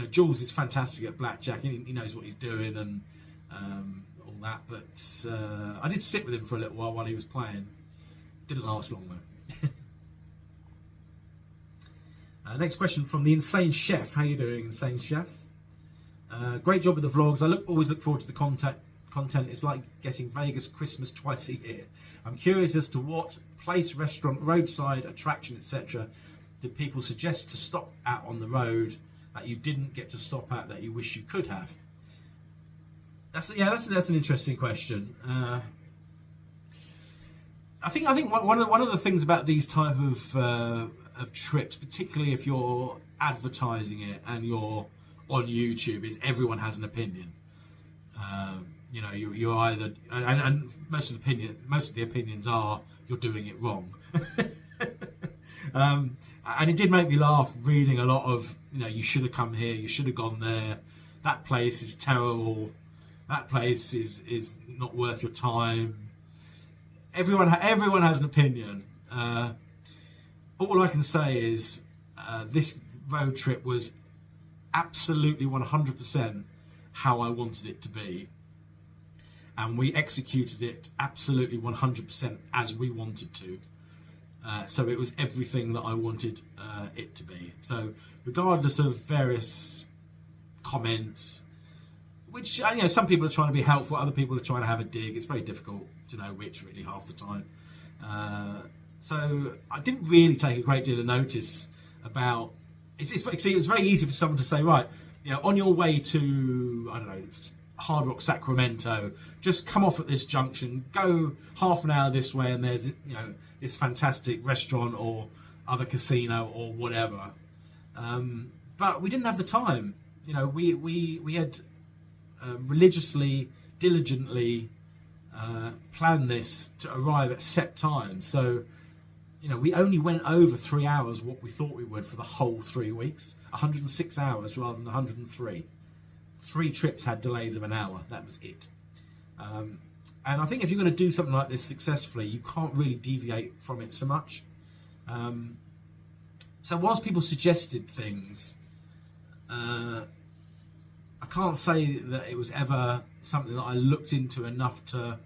Jules is fantastic at blackjack. He knows what he's doing and all that. But I did sit with him for a little while he was playing. Didn't last long though. Next question from the Insane Chef. How you doing, Insane Chef? Great job with the vlogs. I always look forward to the content. It's like getting Vegas Christmas twice a year. I'm curious as to what place, restaurant, roadside attraction, etc. did people suggest to stop at on the road that you didn't get to stop at that you wish you could have? That's an interesting question. I think one of the things about these type of trips, particularly if you're advertising it and you're on YouTube, is everyone has an opinion. You're either, and most of the opinions are you're doing it wrong. And it did make me laugh reading a lot of, you should have come here, you should have gone there, that place is terrible, that place is not worth your time. Everyone has an opinion. All I can say is this road trip was absolutely 100% how I wanted it to be, and we executed it absolutely 100% as we wanted to. So it was everything that I wanted it to be. So regardless of various comments, which some people are trying to be helpful, other people are trying to have a dig. It's very difficult to know which, really, half the time. So I didn't really take a great deal of notice about. See, it was very easy for someone to say, right, on your way to, I don't know, Hard Rock Sacramento, just come off at this junction, go half an hour this way, and there's this fantastic restaurant or other casino or whatever. But we didn't have the time. We had religiously, diligently planned this to arrive at set times. So we only went over 3 hours what we thought we would for the whole 3 weeks. 106 hours rather than 103. 3 trips had delays of an hour. That was it. And I think if you're going to do something like this successfully, you can't really deviate from it so much. So whilst people suggested things, I can't say that it was ever something that I looked into enough to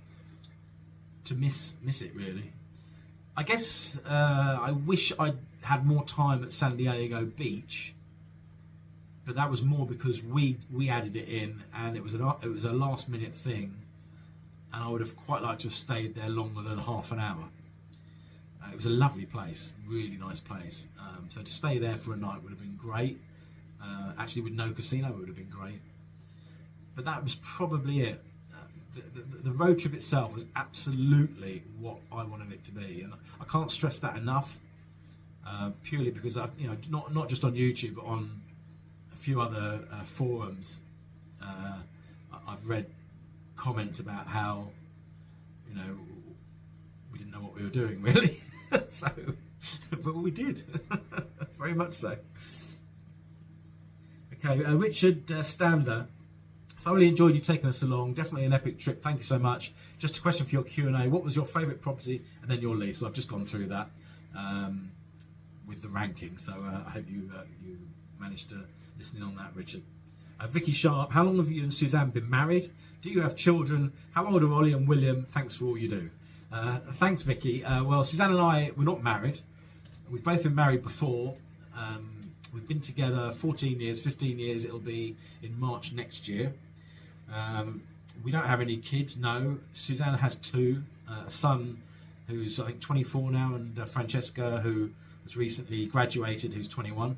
miss it, really. I guess I wish I'd had more time at San Diego Beach, but that was more because we added it in, and it was a last minute thing, and I would have quite liked to have stayed there longer than half an hour. It was a lovely place, really nice place. So to stay there for a night would have been great. Actually, with no casino, it would have been great. but that was probably it. The road trip itself was absolutely what I wanted it to be, and I can't stress that enough. Purely because I've, not just on YouTube, but on a few other forums, I've read comments about how, we didn't know what we were doing really. So, but we did, very much so. Okay, Richard Stander. Thoroughly enjoyed you taking us along. Definitely an epic trip. Thank you so much. Just a question for your Q&A. What was your favourite property and then your least? So I've just gone through that with the ranking. So I hope you managed to listen in on that, Richard. Vicky Sharp. How long have you and Suzanne been married? Do you have children? How old are Ollie and William? Thanks for all you do. Thanks, Vicky. Well, Suzanne and I, we're not married. We've both been married before. We've been together 14 years, 15 years. It'll be in March next year. We don't have any kids, no. Suzanne has two, a son who's I think 24 now, and Francesca, who has recently graduated, who's 21.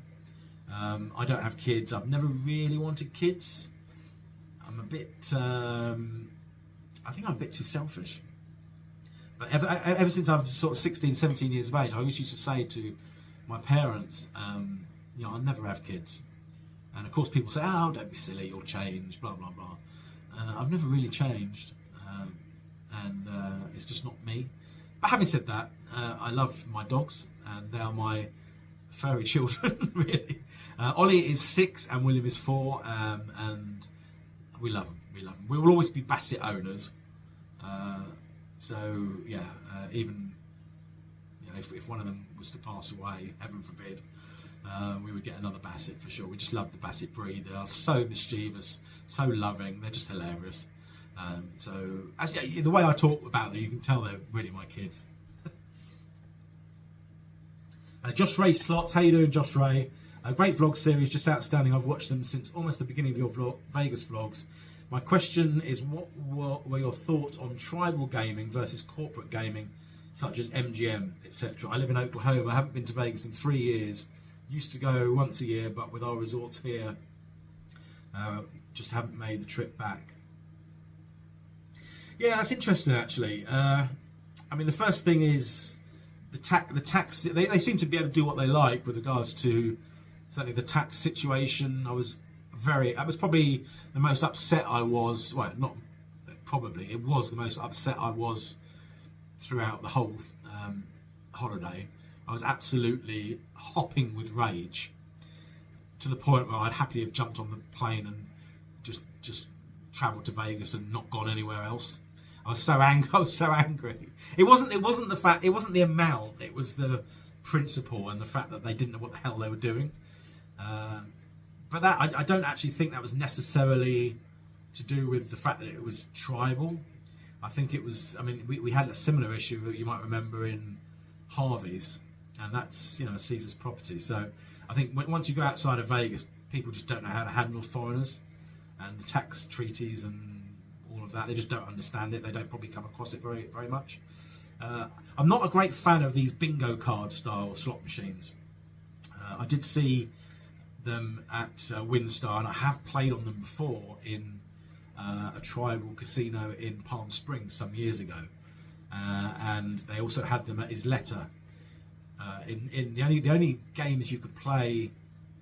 I don't have kids. I've never really wanted kids. I'm a bit, I think I'm a bit too selfish. But ever since I'm sort of 16, 17 years of age, I always used to say to my parents, I'll never have kids. And of course people say, oh, don't be silly, you'll change, blah, blah, blah. I've never really changed, and it's just not me. But having said that, I love my dogs, and they are my furry children, really. Ollie is 6 and William is 4, and we love them. We love them. We will always be Basset owners. So yeah, even if one of them was to pass away, heaven forbid, we would get another Basset for sure. We just love the Basset breed. They are so mischievous, so loving. They're just hilarious. So the way I talk about them, you can tell they're really my kids. Josh Ray Slots, how you doing, Josh Ray? A great vlog series, just outstanding. I've watched them since almost the beginning of your vlog, Vegas vlogs. My question is, what were your thoughts on tribal gaming versus corporate gaming, such as MGM, etc.? I live in Oklahoma. I haven't been to Vegas in 3 years. Used to go once a year, but with our resorts here, just haven't made the trip back. Yeah, that's interesting actually. I mean, the first thing is the tax. They seem to be able to do what they like with regards to certainly the tax situation. That was probably the most upset I was. Well, not probably. It was the most upset I was throughout the whole holiday. I was absolutely hopping with rage to the point where I'd happily have jumped on the plane and just travelled to Vegas and not gone anywhere else. I was so angry. It wasn't the fact. It wasn't the amount. It was the principle and the fact that they didn't know what the hell they were doing. But that I don't actually think that was necessarily to do with the fact that it was tribal. I think it was. I mean, we had a similar issue that you might remember in Harvey's, and that's Caesar's property. So I think once you go outside of Vegas, people just don't know how to handle foreigners and the tax treaties and all of that. They just don't understand it. They don't probably come across it very, very much. I'm not a great fan of these bingo card style slot machines. I did see them at WinStar, and I have played on them before in a tribal casino in Palm Springs some years ago. And they also had them at Isleta. In the only games you could play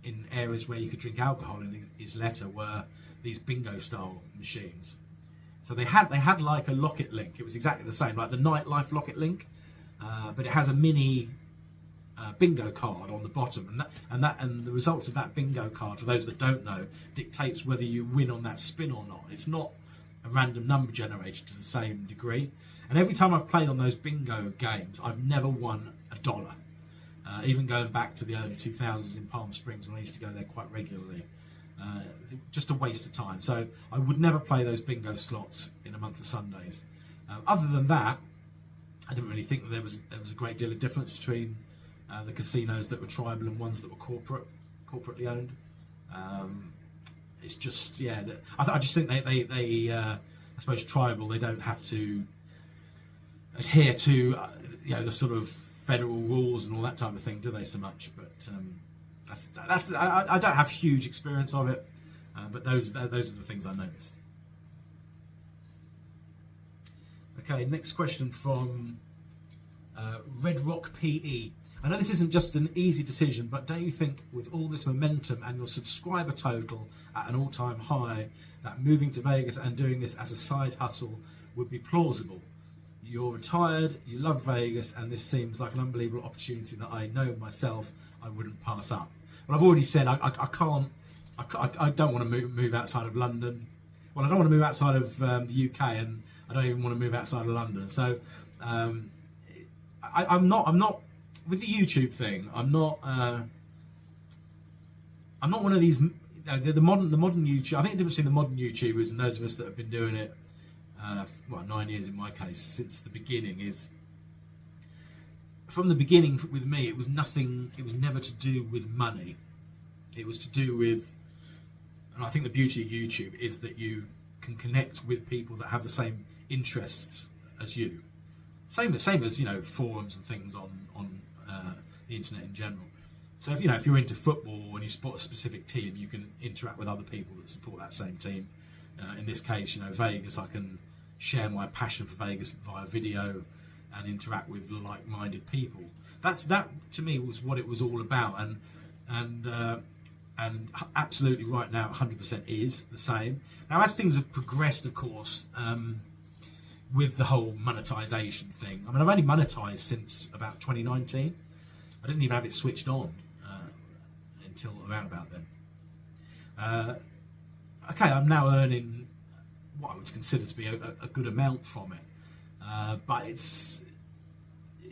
in areas where you could drink alcohol in Isleta were these bingo style machines. So they had like a Locket Link. It was exactly the same, like the Nightlife Locket Link, but it has a mini bingo card on the bottom, and the results of that bingo card, for those that don't know, dictates whether you win on that spin or not. It's not a random number generated to the same degree. And every time I've played on those bingo games, I've never won $1. Even going back to the early 2000s in Palm Springs when I used to go there quite regularly. Just a waste of time. So I would never play those bingo slots in a month of Sundays. Other than that, I didn't really think that there was a great deal of difference between the casinos that were tribal and ones that were corporately owned. It's just I just think they I suppose tribal, they don't have to adhere to the sort of federal rules and all that type of thing, do they, so much? But I don't have huge experience of it, but those are the things I noticed. Okay, next question from Red Rock PE. I know this isn't just an easy decision, but don't you think with all this momentum and your subscriber total at an all-time high, that moving to Vegas and doing this as a side hustle would be plausible? You're retired, you love Vegas, and this seems like an unbelievable opportunity that I know myself I wouldn't pass up. Well, I've already said I don't want to move outside of London. Well, I don't want to move outside of the UK, and I don't even want to move outside of London. So I'm not with the YouTube thing. I'm not one of these. The modern YouTube. I think the difference between the modern YouTubers and those of us that have been doing it, 9 years in my case, since the beginning, is from the beginning with me. It was nothing. It was never to do with money. It was to do with, and I think the beauty of YouTube is that you can connect with people that have the same interests as you. Same as forums and things on the internet in general. So if you're into football and you support a specific team, you can interact with other people that support that same team. In this case, Vegas, I can share my passion for Vegas via video and interact with like-minded people. That to me was what it was all about, and absolutely right now 100% is the same. Now, as things have progressed, of course, with the whole monetization thing, I mean, I've only monetized since about 2019. I didn't even have it switched on until around about then. Okay, I'm now earning what I would consider to be a good amount from it, but it's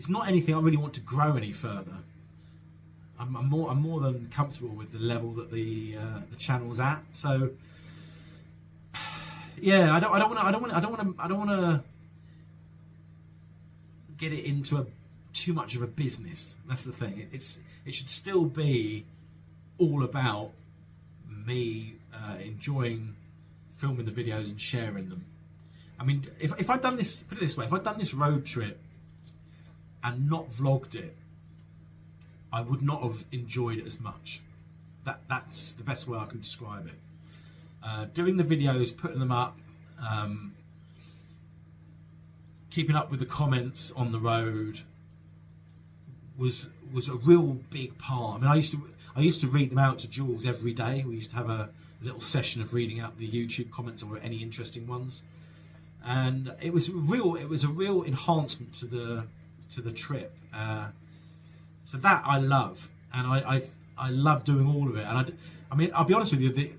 not anything I really want to grow any further. I'm more than comfortable with the level that the channel's at. So yeah, I don't want to get it into too much of a business. That's the thing. It should still be all about me enjoying filming the videos and sharing them. I mean, if I'd done this, put it this way, if I'd done this road trip and not vlogged it, I would not have enjoyed it as much. That's the best way I can describe it. Doing the videos, putting them up, keeping up with the comments on the road was a real big part. I mean, I used to read them out to Jules every day. We used to have a little session of reading out the YouTube comments or any interesting ones, and it was a real enhancement to the trip. So that I love, and I love doing all of it. And I mean, I'll be honest with you,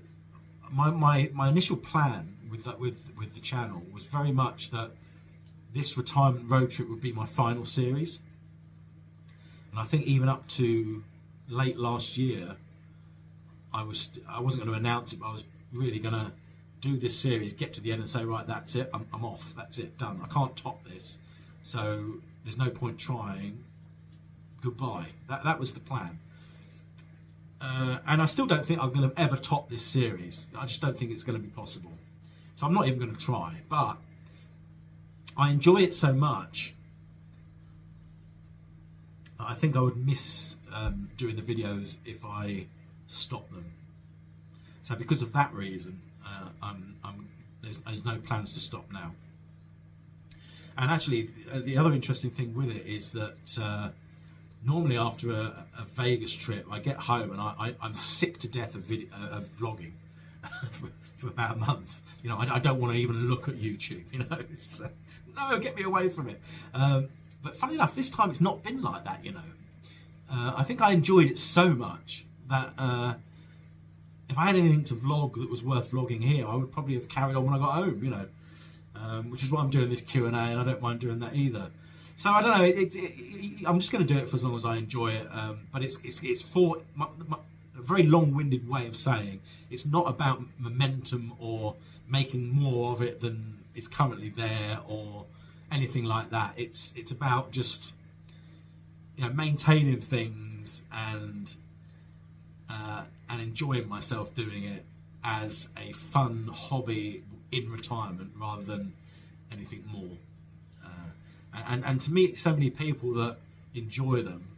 my initial plan with the channel was very much that this retirement road trip would be my final series. And I think even up to late last year, I wasn't going to announce it, but I was really going to do this series, get to the end and say, right, that's it, I'm off, that's it, done. I can't top this, so there's no point trying. Goodbye. That was the plan. And I still don't think I'm going to ever top this series. I just don't think it's going to be possible. So I'm not even going to try. But I enjoy it so much, I think I would miss doing the videos if I stop them. So because of that reason, there's no plans to stop now. And actually, the other interesting thing with it is that normally after a Vegas trip, I get home and I'm sick to death of vlogging for about a month. I don't want to even look at YouTube. So, no, get me away from it. But funny enough, this time it's not been like that. I think I enjoyed it so much that if I had anything to vlog that was worth vlogging here, I would probably have carried on when I got home. Which is why I'm doing this Q&A, and I don't mind doing that either. So I don't know. I'm just going to do it for as long as I enjoy it. But it's for a very long-winded way of saying it's not about momentum or making more of it than is currently there or anything like that. It's about just maintaining things and enjoying myself doing it as a fun hobby in retirement rather than anything more. And to meet so many people that enjoy them,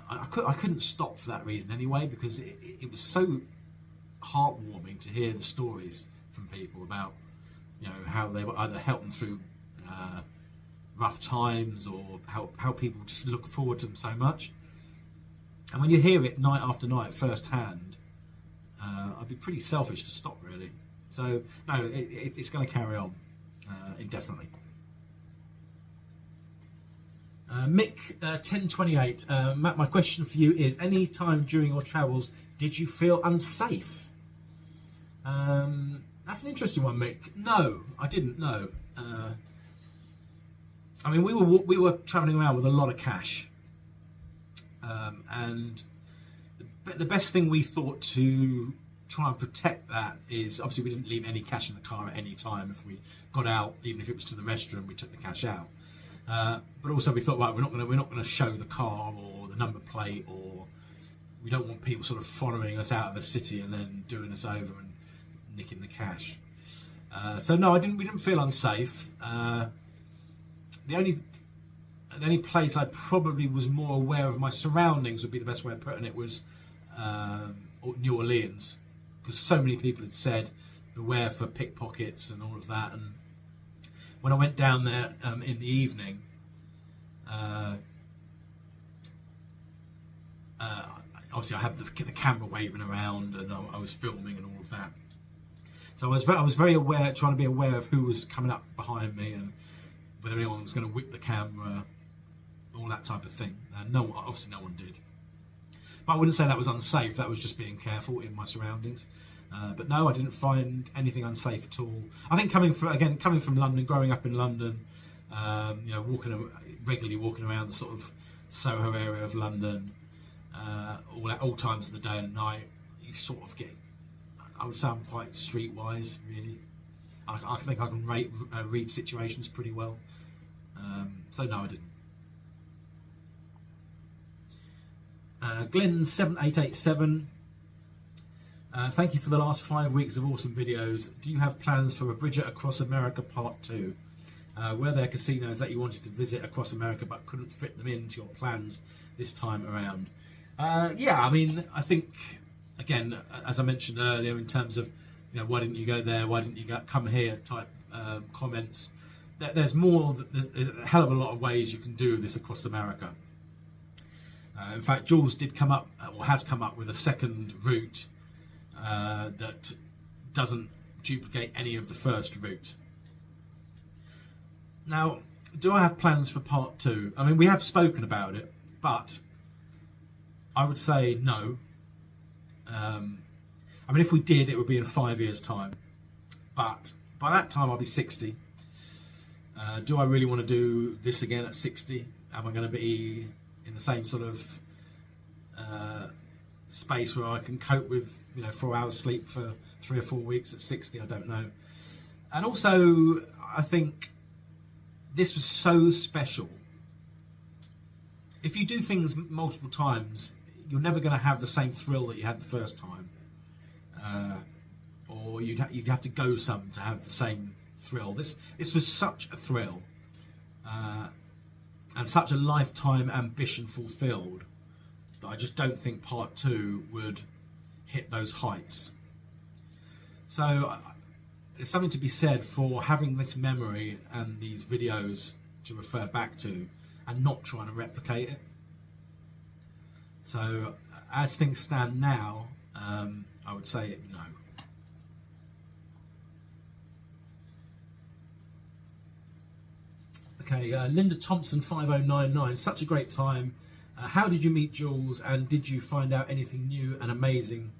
I couldn't stop for that reason anyway, because it was so heartwarming to hear the stories from people about how they were either helped them through rough times, or how people just look forward to them so much. And when you hear it night after night firsthand, I'd be pretty selfish to stop, really. So no, it's going to carry on indefinitely. Mick 1028, Matt, my question for you is: any time during your travels did you feel unsafe? That's an interesting one, Mick. No, I didn't. No, I mean, we were travelling around with a lot of cash, and the best thing we thought to try and protect that is, obviously we didn't leave any cash in the car at any time. If we got out, even if it was to the restroom, we took the cash out. But also we thought, right, we're not going to show the car or the number plate, or we don't want people sort of following us out of a city and then doing us over and nicking the cash. So no, we didn't feel unsafe. The only place I probably was more aware of my surroundings, would be the best way of putting it, was New Orleans, because so many people had said beware for pickpockets and all of that. And when I went down there in the evening, obviously I had the camera waving around, and I was filming and all of that. So I was very aware, trying to be aware of who was coming up behind me and whether anyone was going to whip the camera, all that type of thing. No, obviously no one did. But I wouldn't say that was unsafe. That was just being careful in my surroundings. But no, I didn't find anything unsafe at all. I think coming from London, growing up in London, regularly walking around the sort of Soho area of London, all times of the day and night, you sort of get. I would say I'm quite streetwise, really. I think I can read situations pretty well. So no, I didn't. Glenn 7887. Thank you for the last 5 weeks of awesome videos. Do you have plans for a Bridger Across America Part 2? Were there casinos that you wanted to visit across America but couldn't fit them into your plans this time around? Yeah, I mean, I think, again, as I mentioned earlier, in terms of, why didn't you go there, why didn't you come here type comments, there's a hell of a lot of ways you can do this across America. In fact, Jules did come up, or has come up, with a second route that doesn't duplicate any of the first route. Now, do I have plans for part 2? I mean, we have spoken about it, but I would say no. I mean, if we did, it would be in 5 years' time. But by that time, I'll be 60. Do I really want to do this again at 60? Am I going to be in the same sort of space where I can cope with 4 hours sleep for 3 or 4 weeks at 60? I don't know. And also, I think this was so special. If you do things multiple times, you're never going to have the same thrill that you had the first time, or you'd have to go some to have the same thrill. This was such a thrill, and such a lifetime ambition fulfilled, that I just don't think part 2 would hit those heights. So there's something to be said for having this memory and these videos to refer back to, and not trying to replicate it. So as things stand now, I would say no. Okay, Linda Thompson 5099, such a great time. How did you meet Jules, and did you find out anything new and amazing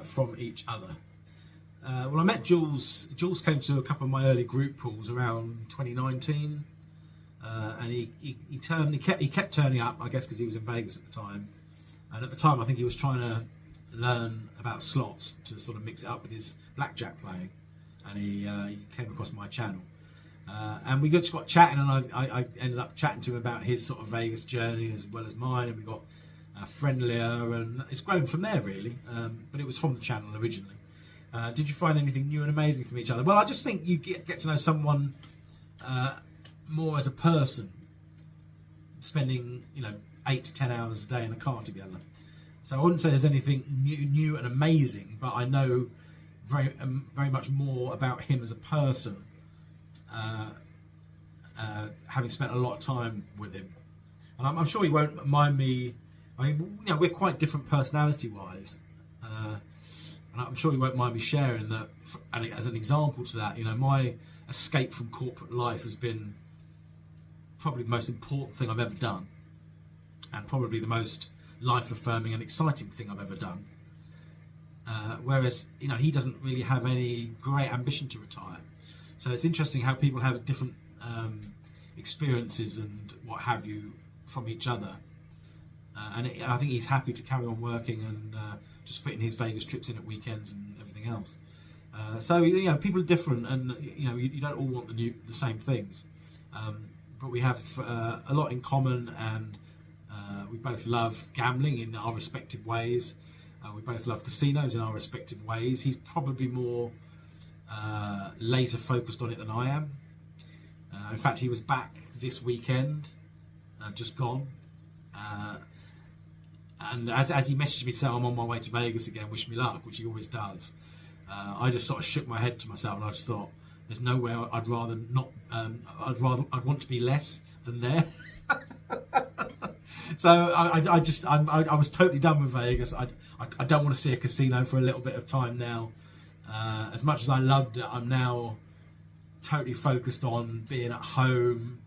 from each other? Well, I met Jules. Jules came to a couple of my early group pools around 2019, and he kept turning up, I guess because he was in Vegas at the time. And at the time, I think he was trying to learn about slots to sort of mix it up with his blackjack playing, and he came across my channel. And we just got chatting, and I ended up chatting to him about his sort of Vegas journey as well as mine, and we got friendlier, and it's grown from there really. But it was from the channel originally. Did you find anything new and amazing from each other? Well, I just think you get to know someone more as a person, spending 8 to 10 hours a day in a car together. So I wouldn't say there's anything new and amazing, but I know very much more about him as a person having spent a lot of time with him. And I'm sure he won't mind me. I mean, you know, we're quite different personality-wise. And I'm sure he won't mind me sharing that. And as an example to that, you know, my escape from corporate life has been probably the most important thing I've ever done. And probably the most life-affirming and exciting thing I've ever done. Whereas, you know, he doesn't really have any great ambition to retire. So it's interesting how people have different experiences and what have you from each other. I think he's happy to carry on working and just fitting his Vegas trips in at weekends and everything else. So, you know, people are different, and you know, you don't all want the same things. But we have a lot in common, and we both love gambling in our respective ways. We both love casinos in our respective ways. He's probably more laser focused on it than I am. In fact, he was back this weekend, just gone. And as he messaged me to say I'm on my way to Vegas again, wish me luck, which he always does, I just sort of shook my head to myself, and I just thought, there's no way I'd rather not. I'd want to be less than there. So I was totally done with Vegas. I don't want to see a casino for a little bit of time now. As much as I loved it, I'm now totally focused on being at home.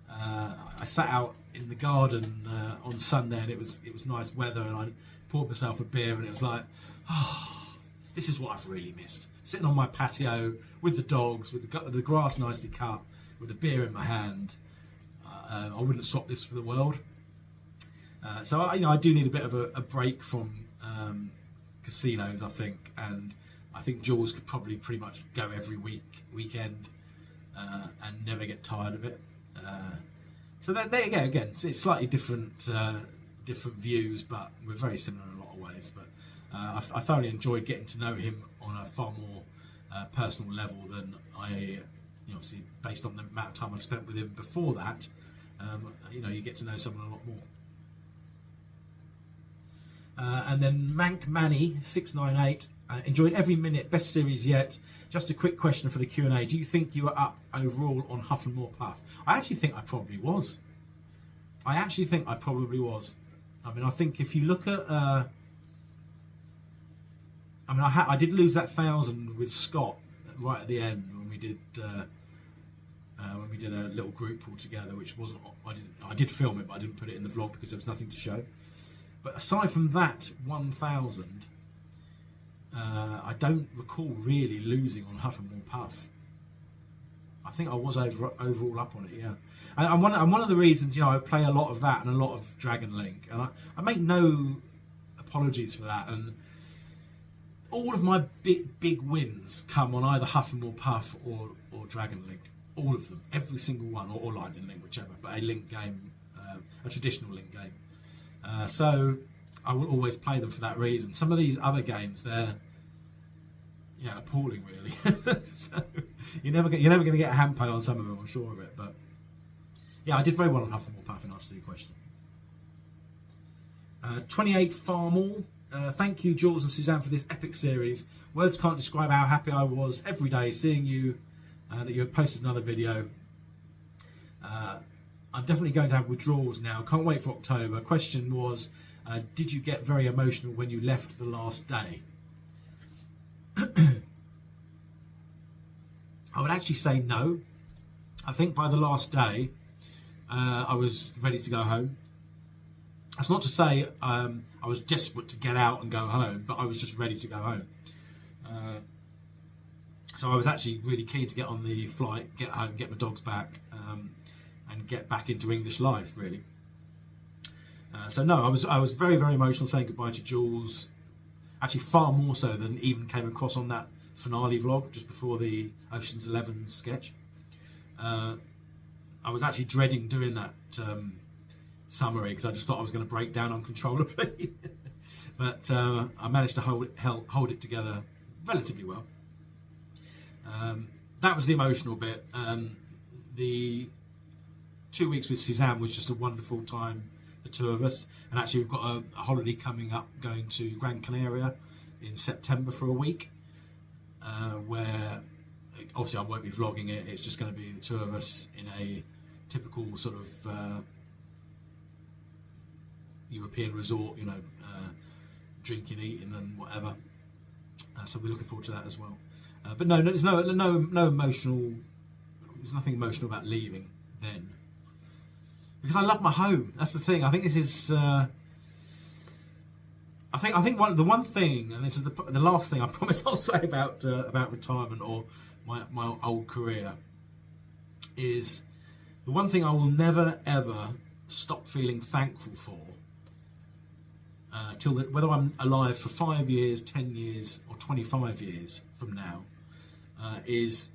I sat out in the garden on Sunday, and it was nice weather, and I poured myself a beer, and it was like, oh, this is what I've really missed. Sitting on my patio with the dogs, with the grass nicely cut, with a beer in my hand. I wouldn't swap this for the world. So I do need a bit of a break from casinos, I think, and I think Jules could probably pretty much go every weekend and never get tired of it. So there you go. Again, it's slightly different views, but we're very similar in a lot of ways. But I thoroughly enjoyed getting to know him on a far more personal level than obviously based on the amount of time I spent with him before that. You get to know someone a lot more. And then Mank Manny 698 enjoyed every minute, best series yet. Just a quick question for the Q&A. Do you think you were up overall on Huff and More Puff? I actually think I probably was. I mean, I think if you look at, I did lose that 1,000 with Scott right at the end when we did a little group all together, which wasn't. I did film it, but I didn't put it in the vlog because there was nothing to show. But aside from that 1,000, I don't recall really losing on Huff and More Puff. I think I was overall up on it, yeah. And one of the reasons, I play a lot of that and a lot of Dragon Link, and I make no apologies for that. And all of my big wins come on either Huff and More Puff or Dragon Link. All of them, every single one, or Lightning Link, whichever, but a Link game, a traditional Link game. So I will always play them for that reason. Some of these other games, they're appalling, really. So you're never going to get a hand pay on some of them, I'm sure of it. But yeah, I did very well on Huff and More Puff in answer to your question. 28 Farmall. Thank you, Jules and Suzanne, for this epic series. Words can't describe how happy I was every day seeing you, that you had posted another video. I'm definitely going to have withdrawals now. Can't wait for October. Question was, did you get very emotional when you left the last day? I would actually say no. I think by the last day, I was ready to go home. That's not to say I was desperate to get out and go home, but I was just ready to go home. So I was actually really keen to get on the flight, get home, get my dogs back, and get back into English life, really. So no, I was very, very emotional saying goodbye to Jules. Actually, far more so than even came across on that finale vlog just before the Ocean's 11 sketch. I was actually dreading doing that summary because I just thought I was going to break down uncontrollably. But I managed to hold it together relatively well. That was the emotional bit. The 2 weeks with Suzanne was just a wonderful time, the two of us. And actually we've got a holiday coming up, going to Gran Canaria in September for a week, where obviously I won't be vlogging it. It's just going to be the two of us in a typical sort of European resort, drinking, eating, and whatever. So we're looking forward to that as well. But no, there's no emotional. There's nothing emotional about leaving then, because I love my home. That's the thing. I think this is. I think the one thing, and this is the last thing I promise I'll say about retirement or my old career, is the one thing I will never ever stop feeling thankful for. Whether I'm alive for 5 years, 10 years, or 25 years from now, is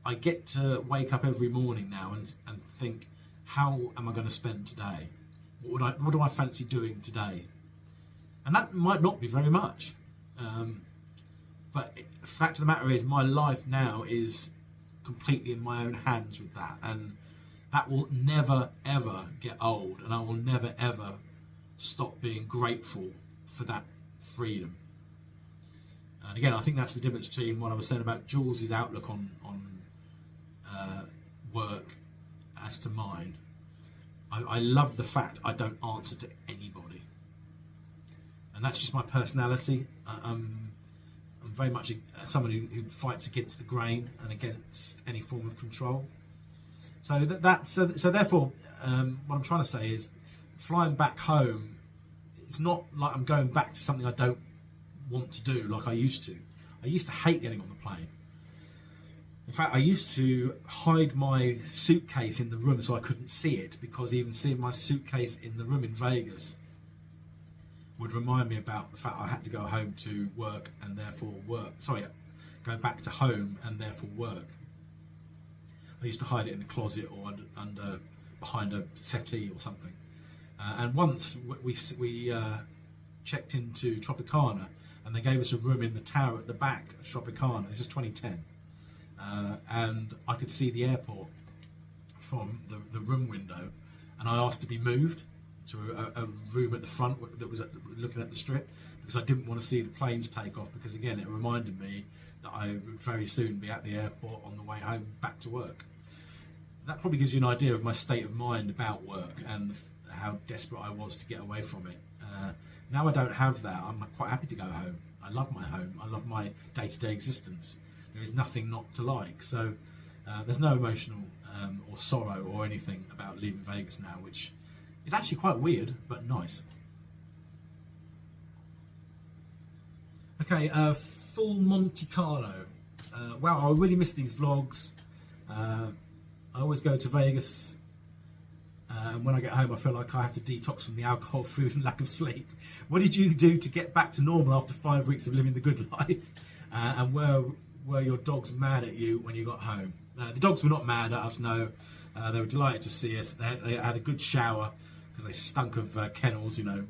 I get to wake up every morning now and think, how am I going to spend today? What do I fancy doing today? And that might not be very much, but the fact of the matter is, my life now is completely in my own hands with that, and that will never ever get old, and I will never ever stop being grateful for that freedom. And again, I think that's the difference between what I was saying about Jules's outlook on work as to mine. I love the fact I don't answer to anybody, and that's just my personality. I'm very much someone who fights against the grain and against any form of control. So so therefore, what I'm trying to say is, flying back home, it's not like I'm going back to something I don't want to do like I used to. I used to hate getting on the plane. In fact, I used to hide my suitcase in the room so I couldn't see it, because even seeing my suitcase in the room in Vegas would remind me about the fact I had to go home to work and therefore work. Sorry, go back to home and therefore work. I used to hide it in the closet or under behind a settee or something. And once we checked into Tropicana, and they gave us a room in the tower at the back of Tropicana. This is 2010, and I could see the airport from the room window, and I asked to be moved to a room at the front that was looking at the strip, because I didn't want to see the planes take off, because again it reminded me that I would very soon be at the airport on the way home back to work. That probably gives you an idea of my state of mind about work and how desperate I was to get away from it. Now I don't have that. I'm quite happy to go home. I love my home. I love my day-to-day existence. There is nothing not to like. So there's no emotional or sorrow or anything about leaving Vegas now, which is actually quite weird, but nice. Okay, full Monte Carlo. Wow, I really miss these vlogs. I always go to Vegas, and when I get home I feel like I have to detox from the alcohol, food and lack of sleep. What did you do to get back to normal after 5 weeks of living the good life? And were your dogs mad at you when you got home? The dogs were not mad at us, no. They were delighted to see us. They had a good shower, because they stunk of kennels, you know.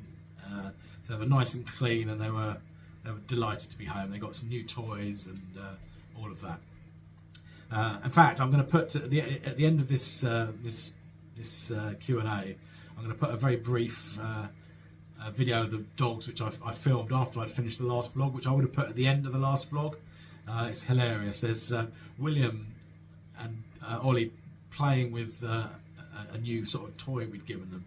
So they were nice and clean, and they were delighted to be home. They got some new toys and all of that. In fact, I'm going to put at the end of this Q&A, I'm going to put a very brief video of the dogs which I filmed after I finished the last vlog, which I would have put at the end of the last vlog. It's hilarious. There's William and Ollie playing with a new sort of toy we'd given them,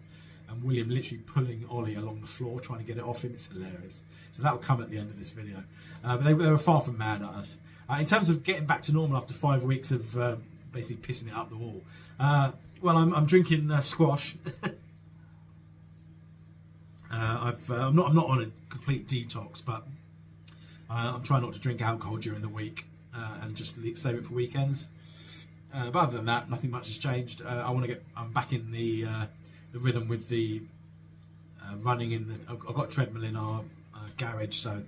and William literally pulling Ollie along the floor trying to get it off him. It's hilarious. So that will come at the end of this video. But they were far from mad at us. In terms of getting back to normal after 5 weeks of basically pissing it up the wall, well, I'm drinking squash. I'm not on a complete detox, but I'm trying not to drink alcohol during the week and just save it for weekends. But other than that, nothing much has changed. I'm back in the rhythm with the running I've got a treadmill in our garage, so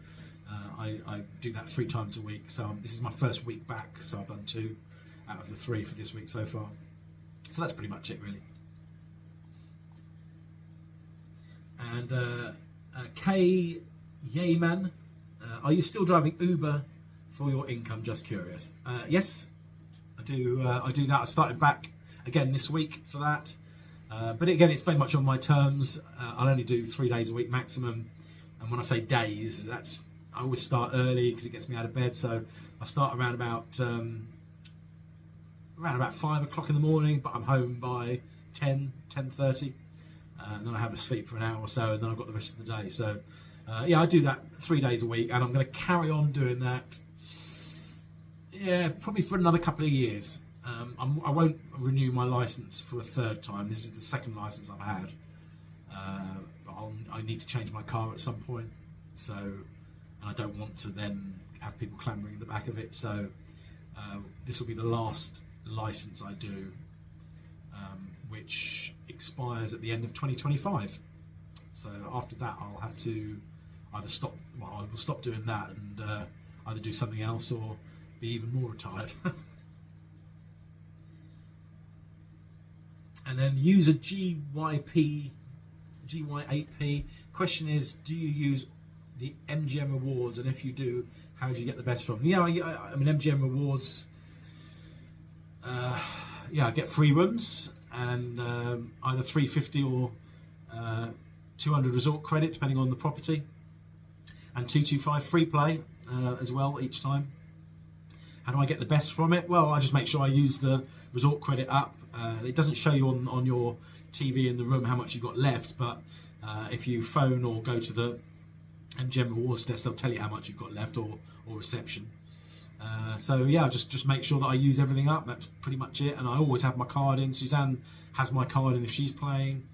I do that 3 times a week. So this is my first week back, so I've done 2 out of the 3 for this week so far. So that's pretty much it, really. And Kay Yeman, are you still driving Uber for your income? Just curious. Yes, I do. I do that. I started back again this week for that. But again, it's very much on my terms. I'll only do 3 days a week maximum. And when I say days, I always start early because it gets me out of bed. So I start around about around about 5 o'clock in the morning, but I'm home by 10:30, and then I have a sleep for an hour or so, and then I've got the rest of the day. So yeah, I do that 3 days a week, and I'm going to carry on doing that. Yeah, probably for another couple of years. I won't renew my license for a third time. This is the second license I've had, but I need to change my car at some point. So, and I don't want to then have people clambering in the back of it. So this will be the last license I do, which expires at the end of 2025. So after that, I'll have to either stop. Well, I will stop doing that and either do something else or be even more retired. And then user GY8P question is, do you use the MGM rewards, and if you do, how do you get the best from them? Yeah, I mean MGM rewards, yeah, I get free runs and either 350 or 200 resort credit depending on the property, and 225 free play as well each time. How do I get the best from it? Well, I just make sure I use the resort credit up. It doesn't show you on your TV in the room how much you've got left, but if you phone or go to the MGM rewards desk, they'll tell you how much you've got left, or reception. So yeah, just make sure that I use everything up. That's pretty much it. And I always have my card in. Suzanne has my card in if she's playing.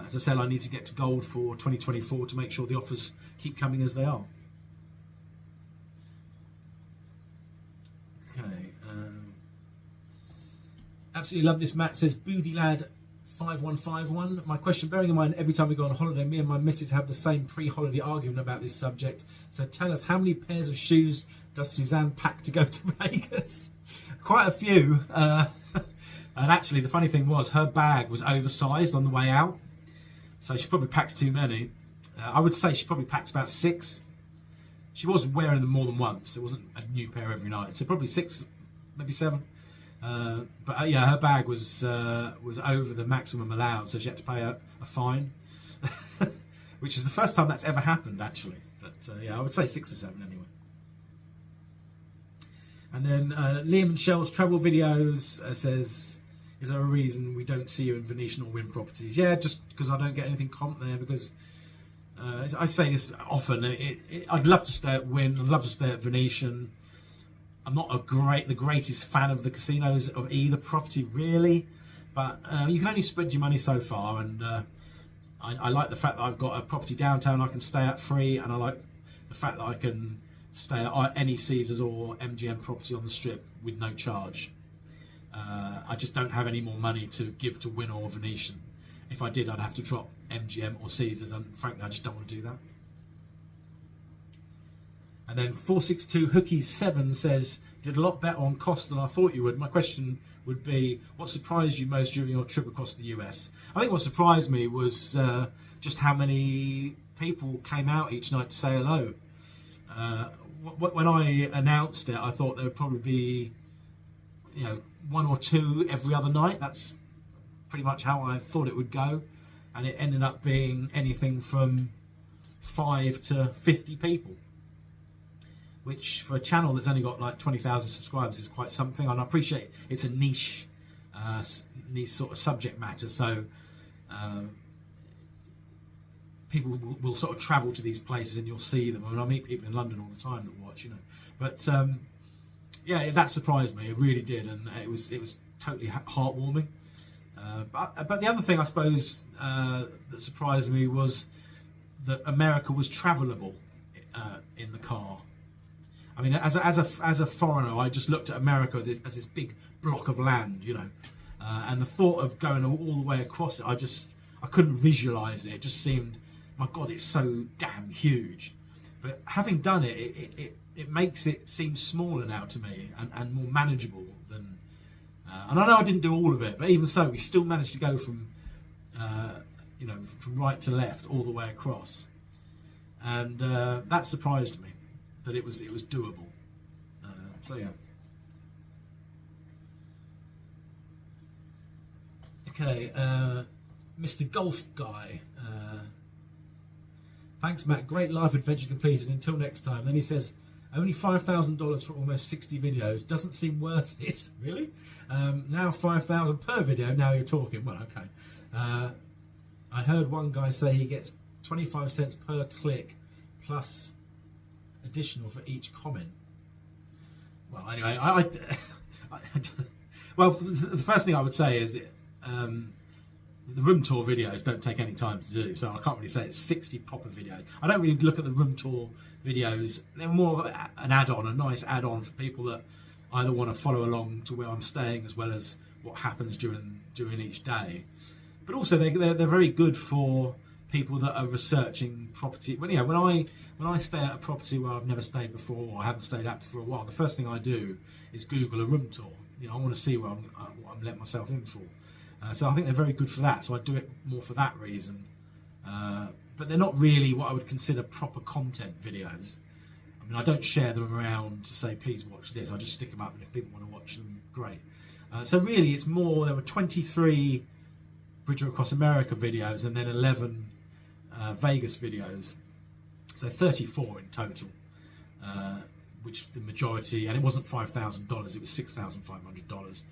As I said, I need to get to gold for 2024 to make sure the offers keep coming as they are. Okay. Absolutely love this. Matt says, Boothie Lad 5151. My question, bearing in mind every time we go on holiday, me and my missus have the same pre-holiday argument about this subject. So tell us, how many pairs of shoes does Suzanne pack to go to Vegas? Quite a few. And actually, the funny thing was, her bag was oversized on the way out, so she probably packs too many. I would say she probably packs about 6. She was wearing them more than once. It wasn't a new pair every night, so probably 6, maybe 7. But yeah, her bag was over the maximum allowed, so she had to pay a fine, which is the first time that's ever happened, actually. But yeah, I would say 6 or 7 anyway. And then Liam and Shell's travel videos says, is there a reason we don't see you in Venetian or Wynn properties? Yeah, just because I don't get anything comp there, because I say this often, I'd love to stay at Wynn, I'd love to stay at Venetian. I'm not the greatest fan of the casinos of either property, really, but you can only spread your money so far, and I like the fact that I've got a property downtown I can stay at free, and I like the fact that I can stay at any Caesars or MGM property on the Strip with no charge. I just don't have any more money to give to Wynn or Venetian. If I did, I'd have to drop MGM or Caesars, and frankly, I just don't want to do that. And then 462 Hookies 7 says, did a lot better on cost than I thought you would. My question would be, what surprised you most during your trip across the US? I think what surprised me was just how many people came out each night to say hello. When I announced it, I thought there would probably be, 1 or 2 every other night. That's pretty much how I thought it would go, and it ended up being anything from 5 to 50 people, which for a channel that's only got like 20,000 subscribers is quite something. And I appreciate it's a niche sort of subject matter, so people will sort of travel to these places and you'll see them. I mean, I meet people in London all the time that watch, but yeah, that surprised me. It really did, and it was totally heartwarming. But the other thing I suppose that surprised me was that America was travelable in the car. I mean, as a foreigner, I just looked at America as this big block of land, and the thought of going all the way across it, I couldn't visualise it. It just seemed, my God, it's so damn huge. But having done it, it makes it seem smaller now to me, and more manageable than. And I know I didn't do all of it, but even so, we still managed to go from, from right to left all the way across, and that surprised me that it was doable. So yeah. Okay, Mr. Golf Guy. Thanks, Matt. Great life adventure completed. Until next time. Then he says, Only $5,000 for almost 60 videos doesn't seem worth it, really. Now $5,000 per video, now you're talking. Well, okay. I heard one guy say he gets 25 cents per click plus additional for each comment. Well, anyway, well, the first thing I would say is that, the room tour videos don't take any time to do, so I can't really say it's 60 proper videos. I don't really look at the room tour videos. They're more of an add-on, a nice add-on for people that either want to follow along to where I'm staying as well as what happens during each day. But also they're very good for people that are researching property. When I stay at a property where I've never stayed before or I haven't stayed at for a while, the first thing I do is Google a room tour. I want to see what I'm letting myself in for. So I think they're very good for that. So I do it more for that reason. But they're not really what I would consider proper content videos. I mean, I don't share them around to say, please watch this. I just stick them up, and if people want to watch them, great. So really, it's more, there were 23 Bridge Across America videos and then 11 Vegas videos. So 34 in total, which the majority, and it wasn't $5,000, it was $6,500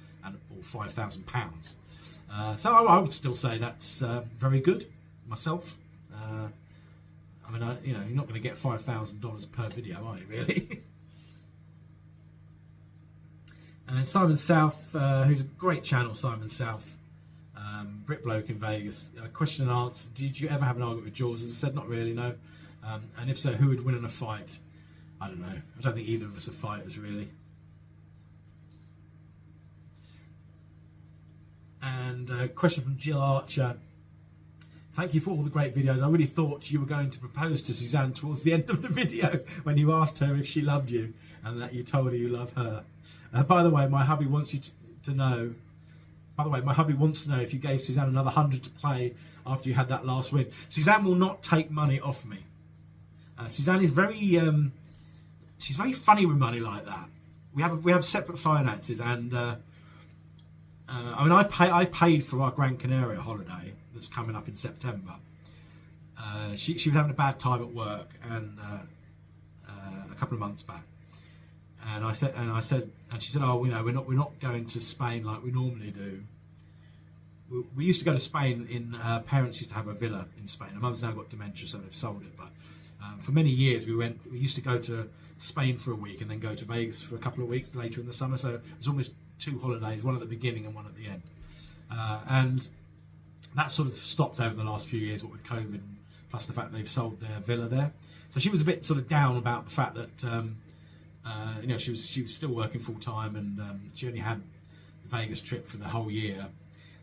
or £5,000. So I would still say that's very good myself. I mean, you're not going to get $5,000 per video, are you, really? And then Simon South, who's a great channel, Simon South, Brit bloke in Vegas. Question and answer: did you ever have an argument with Jules? As I said, not really, no. And if so, who would win in a fight? I don't know. I don't think either of us are fighters, really. And a question from Jill Archer. Thank you for all the great videos. I really thought you were going to propose to Suzanne towards the end of the video when you asked her if she loved you and that you told her you love her. By the way, my hubby wants you to know. By the way, my hubby wants to know if you gave Suzanne another 100 to play after you had that last win. Suzanne will not take money off me. Suzanne is very, she's very funny with money like that. We have separate finances, and I mean, I paid for our Gran Canaria holiday that's coming up in September. She was having a bad time at work, and a couple of months back, and she said, oh, we're not going to Spain like we normally do. We used to go to Spain. Her parents used to have a villa in Spain. Her mum's now got dementia, so they've sold it. But for many years, we used to go to Spain for a week and then go to Vegas for a couple of weeks later in the summer. So it was almost 2 holidays, one at the beginning and one at the end. And that sort of stopped over the last few years, what with COVID, plus the fact they've sold their villa there. So she was a bit sort of down about the fact that she was still working full time, and she only had the Vegas trip for the whole year.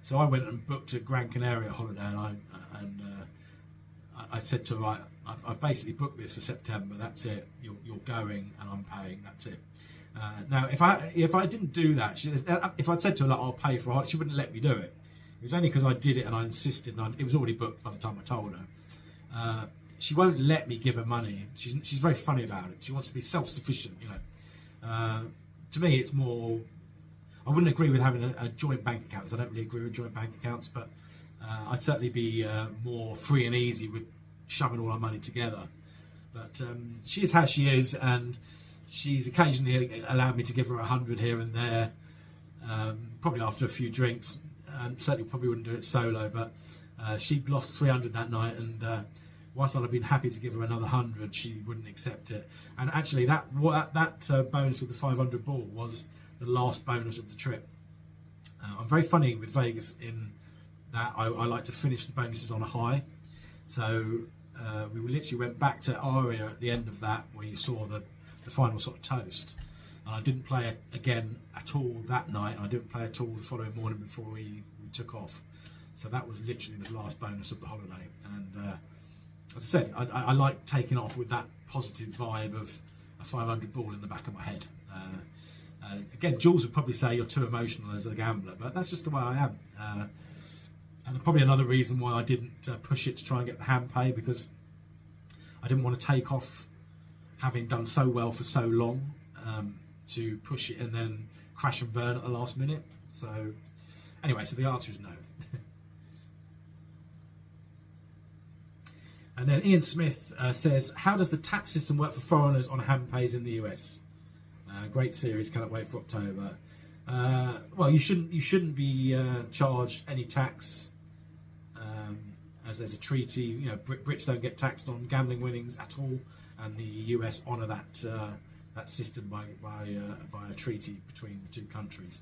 So I went and booked a Gran Canaria holiday, and I said to her, right, I've basically booked this for September. That's it. You're going, and I'm paying. That's it. Now, if I didn't do that, if I'd said to her, like, I'll pay for it, she wouldn't let me do it. It was only because I did it and I insisted, and it was already booked by the time I told her. She won't let me give her money. She's very funny about it. She wants to be self-sufficient, To me, it's more, I wouldn't agree with having a joint bank account, because I don't really agree with joint bank accounts, but I'd certainly be more free and easy with shoving all our money together. But she is how she is, and she's occasionally allowed me to give her 100 here and there, probably after a few drinks, and certainly probably wouldn't do it solo, but she'd lost 300 that night, and whilst I'd have been happy to give her another 100, she wouldn't accept it. And actually that bonus with the 500 ball was the last bonus of the trip. I'm very funny with Vegas in that I like to finish the bonuses on a high. So we literally went back to Aria at the end of that, where you saw the final sort of toast. And I didn't play again at all that night. I didn't play at all the following morning before we took off. So that was literally the last bonus of the holiday. And as I said, I like taking off with that positive vibe of a 500 ball in the back of my head. Again, Jules would probably say you're too emotional as a gambler, but that's just the way I am. And probably another reason why I didn't push it to try and get the hand pay, because I didn't want to take off having done so well for so long, to push it and then crash and burn at the last minute. So anyway, so the answer is no. And then Ian Smith says, how does the tax system work for foreigners on hand pays in the US? Great series, cannot wait for October. Well, you shouldn't be charged any tax, as there's a treaty. You know, Brits don't get taxed on gambling winnings at all, and the US honour that system by a treaty between the two countries.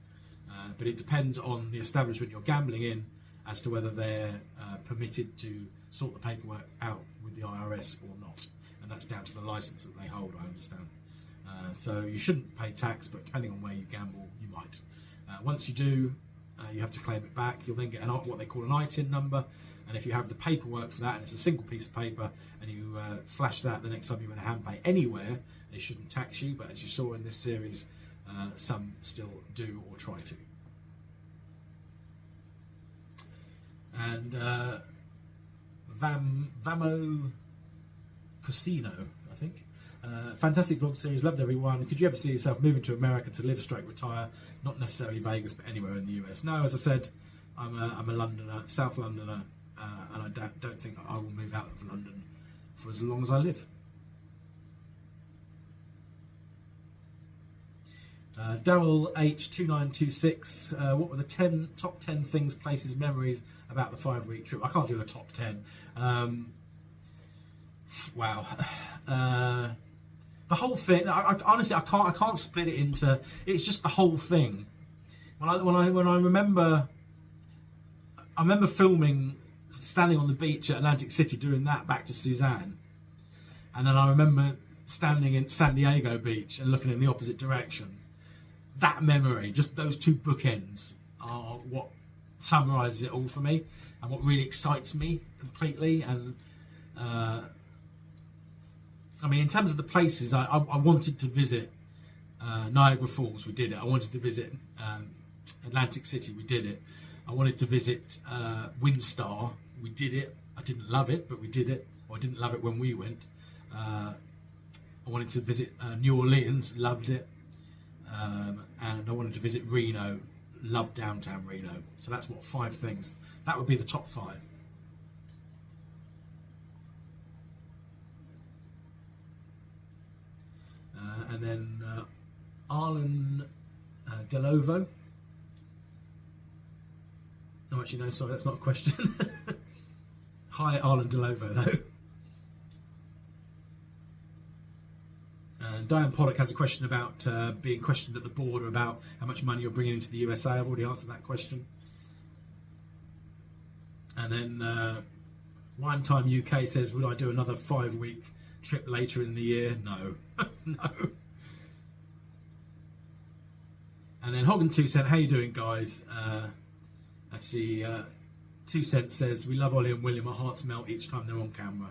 But it depends on the establishment you're gambling in as to whether they're permitted to sort the paperwork out with the IRS or not, and that's down to the licence that they hold, I understand. So you shouldn't pay tax, but depending on where you gamble, you might. Once you do, you have to claim it back. You'll then get what they call an ITIN number, and if you have the paperwork for that, and it's a single piece of paper, and you flash that the next time you win a hand pay anywhere, they shouldn't tax you. But as you saw in this series, some still do or try to. And Vamo Casino, I think. Fantastic vlog series, loved everyone. Could you ever see yourself moving to America to live / retire? Not necessarily Vegas, but anywhere in the US. No, as I said, I'm a Londoner, South Londoner, and I don't think I will move out of London for as long as I live. Daryl H2926, what were the top 10 things, places, memories about the 5-week trip? I can't do the top 10. Wow. The whole thing. Honestly, I can't split it into. It's just the whole thing. When I remember, I remember filming, standing on the beach at Atlantic City, doing that back to Suzanne, and then I remember standing in San Diego Beach and looking in the opposite direction. That memory, just those two bookends, are what summarises it all for me, and what really excites me completely. And I mean, in terms of the places, I wanted to visit Niagara Falls, we did it. I wanted to visit Atlantic City, we did it. I wanted to visit Windstar, we did it. I didn't love it, but we did it. Or I didn't love it when we went. I wanted to visit New Orleans, loved it. And I wanted to visit Reno, loved downtown Reno. So that's what, 5 things. That would be the top 5. And then Arlen Delovo. No, actually, no, sorry, that's not a question. Hi, Arlen Delovo, though. And Diane Pollock has a question about being questioned at the border about how much money you're bringing into the USA. I've already answered that question. And then Rhyme Time UK says, would I do another 5-week trip later in the year? No. No. And then Hogan 2 Cent, how you doing, guys? Actually, 2 Cent says, we love Ollie and William. Our hearts melt each time they're on camera.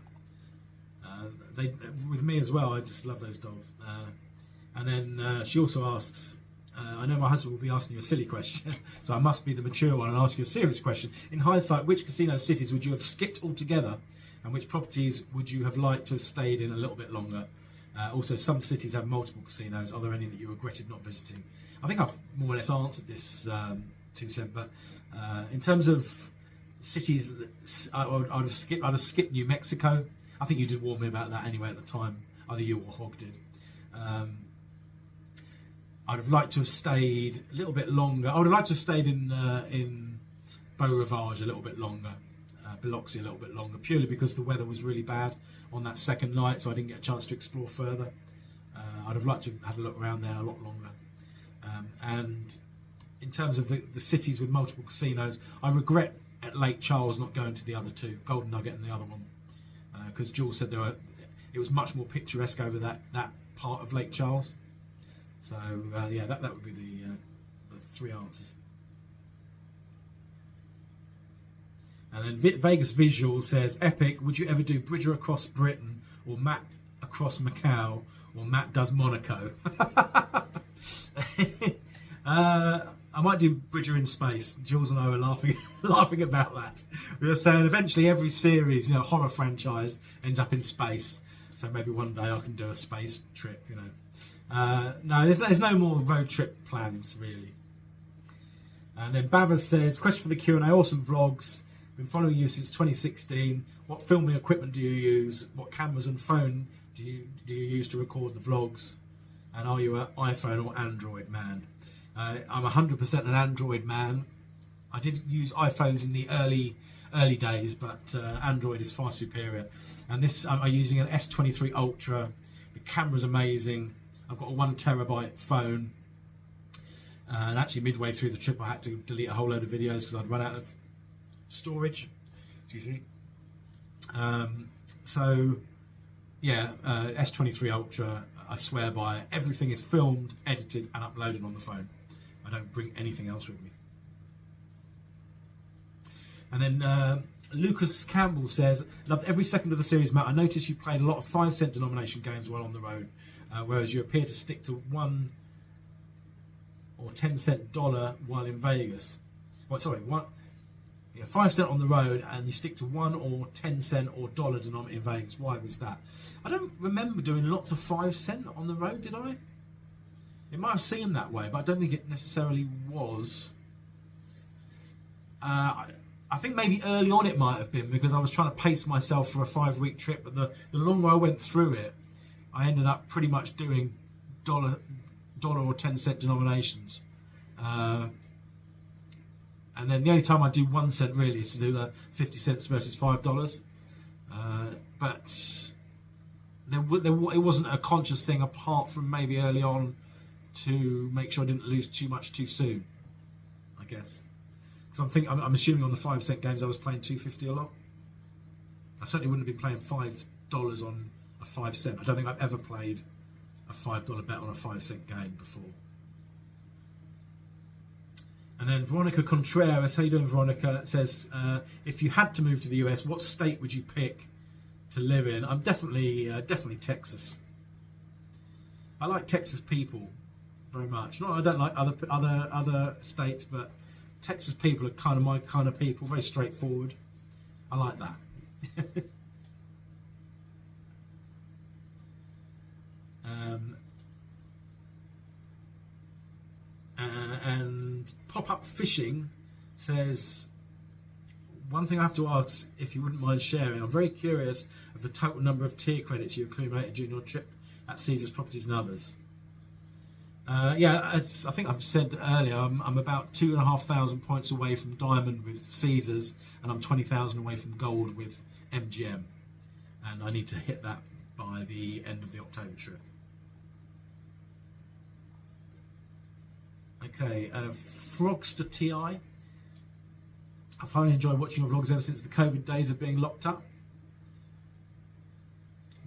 They, with me as well, I just love those dogs. And then she also asks, I know my husband will be asking you a silly question, so I must be the mature one and ask you a serious question. In hindsight, which casino cities would you have skipped altogether, and which properties would you have liked to have stayed in a little bit longer? Also, some cities have multiple casinos. Are there any that you regretted not visiting? I think I've more or less answered this, 2 Cent, but in terms of cities that I'd have skipped New Mexico. I think you did warn me about that anyway at the time. Either you or Hog did. I'd have liked to have stayed a little bit longer. I would have liked to have stayed in Beau Rivage a little bit longer, Biloxi a little bit longer, purely because the weather was really bad on that second night, so I didn't get a chance to explore further. I'd have liked to have had a look around there a lot longer. And in terms of the cities with multiple casinos, I regret at Lake Charles not going to the other 2, Golden Nugget and the other one, because Jules said it was much more picturesque over that part of Lake Charles. So yeah, that would be the 3 answers. And then Vegas Visual says, epic, would you ever do Bridger across Britain, or Matt across Macau, or Matt does Monaco? I might do Bridger in space. Jules and I were laughing about that. We were saying eventually every series, horror franchise ends up in space. So maybe one day I can do a space trip, No, there's no more road trip plans, really. And then Bavas says, question for the Q&A, awesome vlogs. Been following you since 2016. What filming equipment do you use? What cameras and phone do you use to record the vlogs? And are you an iPhone or Android man? I'm 100% an Android man. I did use iPhones in the early days, but Android is far superior. And this, I'm using an S23 Ultra. The camera's amazing. I've got a 1TB phone. And actually midway through the trip I had to delete a whole load of videos because I'd run out of storage. Excuse me. So yeah, S23 Ultra, I swear by it. Everything is filmed, edited and uploaded on the phone. I don't bring anything else with me. And then Lucas Campbell says, loved every second of the series, Matt. I noticed you played a lot of 5-cent denomination games while on the road, whereas you appear to stick to 1 or 10-cent dollar while in Vegas. Well, sorry, 5 cent on the road, and you stick to 1 or 10-cent or dollar denominator in Vegas. Why was that? I don't remember doing lots of 5 cent on the road, did I? It might have seemed that way, but I don't think it necessarily was. I think maybe early on it might have been because I was trying to pace myself for a 5-week trip, but the longer I went through it, I ended up pretty much doing dollar or 10-cent denominations. And then the only time I do 1 cent really is to do the 50 cents versus $5. But it wasn't a conscious thing apart from maybe early on to make sure I didn't lose too much too soon, I guess. Because I'm assuming on the 5-cent games I was playing $2.50 a lot. I certainly wouldn't have been playing $5 on a 5 cent. I don't think I've ever played a $5 bet on a 5-cent game before. And then Veronica Contreras, how you doing, Veronica, says, if you had to move to the US, what state would you pick to live in? I'm definitely Texas. I like Texas people very much. I don't like other states, but Texas people are kind of my kind of people. Very straightforward. I like that. And Pop-Up Fishing says, one thing I have to ask, if you wouldn't mind sharing, I'm very curious of the total number of tier credits you accumulated during your trip at Caesars Properties and Others. Yeah, I think I've said earlier, I'm about 2,500 points away from Diamond with Caesars, and I'm 20,000 away from Gold with MGM. And I need to hit that by the end of the October trip. Okay, Frogster TI. I finally enjoyed watching your vlogs ever since the COVID days of being locked up.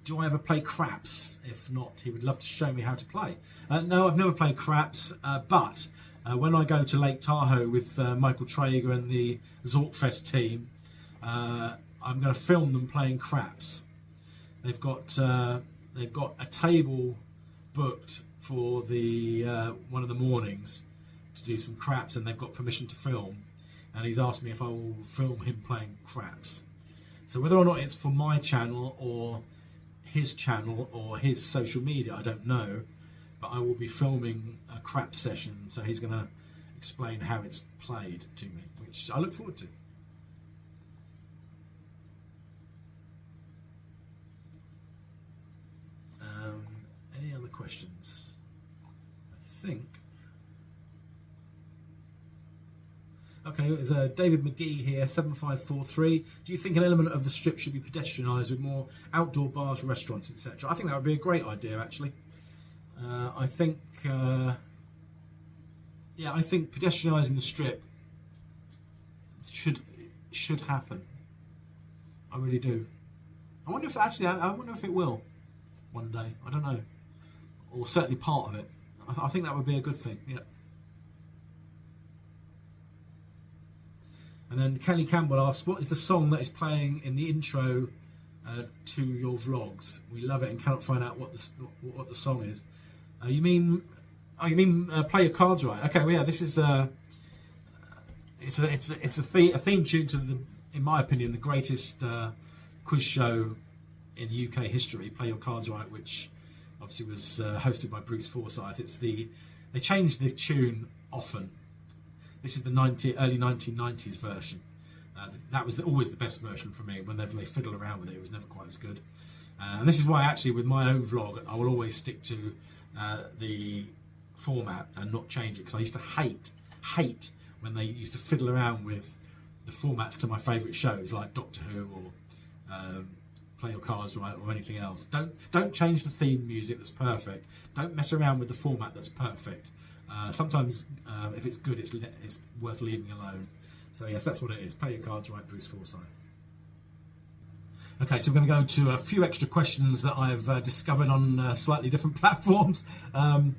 Do I ever play craps? If not, he would love to show me how to play. No, I've never played craps, but when I go to Lake Tahoe with Michael Traeger and the Zorkfest team, I'm going to film them playing craps. They've got a table booked for the one of the mornings to do some craps, and they've got permission to film. And he's asked me if I will film him playing craps. So whether or not it's for my channel or his channel or his social media, I don't know, but I will be filming a crap session, so he's going to explain how it's played to me, which I look forward to. Any other questions? I think. Okay, there's David McGee here, 7543. Do you think an element of the strip should be pedestrianised with more outdoor bars, restaurants, etc.? I think that would be a great idea, actually. I think pedestrianising the strip should happen. I really do. I wonder if it will one day. I don't know, or certainly part of it. I think that would be a good thing. Yeah. And then Kelly Campbell asks, what is the song that is playing in the intro to your vlogs? We love it and cannot find out what the song is. You mean Play Your Cards Right? Okay, well, yeah, this is it's a theme tune to in my opinion, the greatest quiz show in UK history, Play Your Cards Right, which obviously was hosted by Bruce Forsyth. They changed the tune often. This is the early 1990s version. That was always the best version for me. Whenever they fiddle around with it, it was never quite as good. And this is why actually with my own vlog, I will always stick to the format and not change it, because I used to hate when they used to fiddle around with the formats to my favourite shows like Doctor Who or Play Your Cards Right or anything else. Don't change the theme music that's perfect. Don't mess around with the format that's perfect. Sometimes if it's good, it's worth leaving alone. So yes, that's what it is. Play Your Cards Right, Bruce Forsyth. Okay, so we're going to go to a few extra questions that I've discovered on slightly different platforms. I'm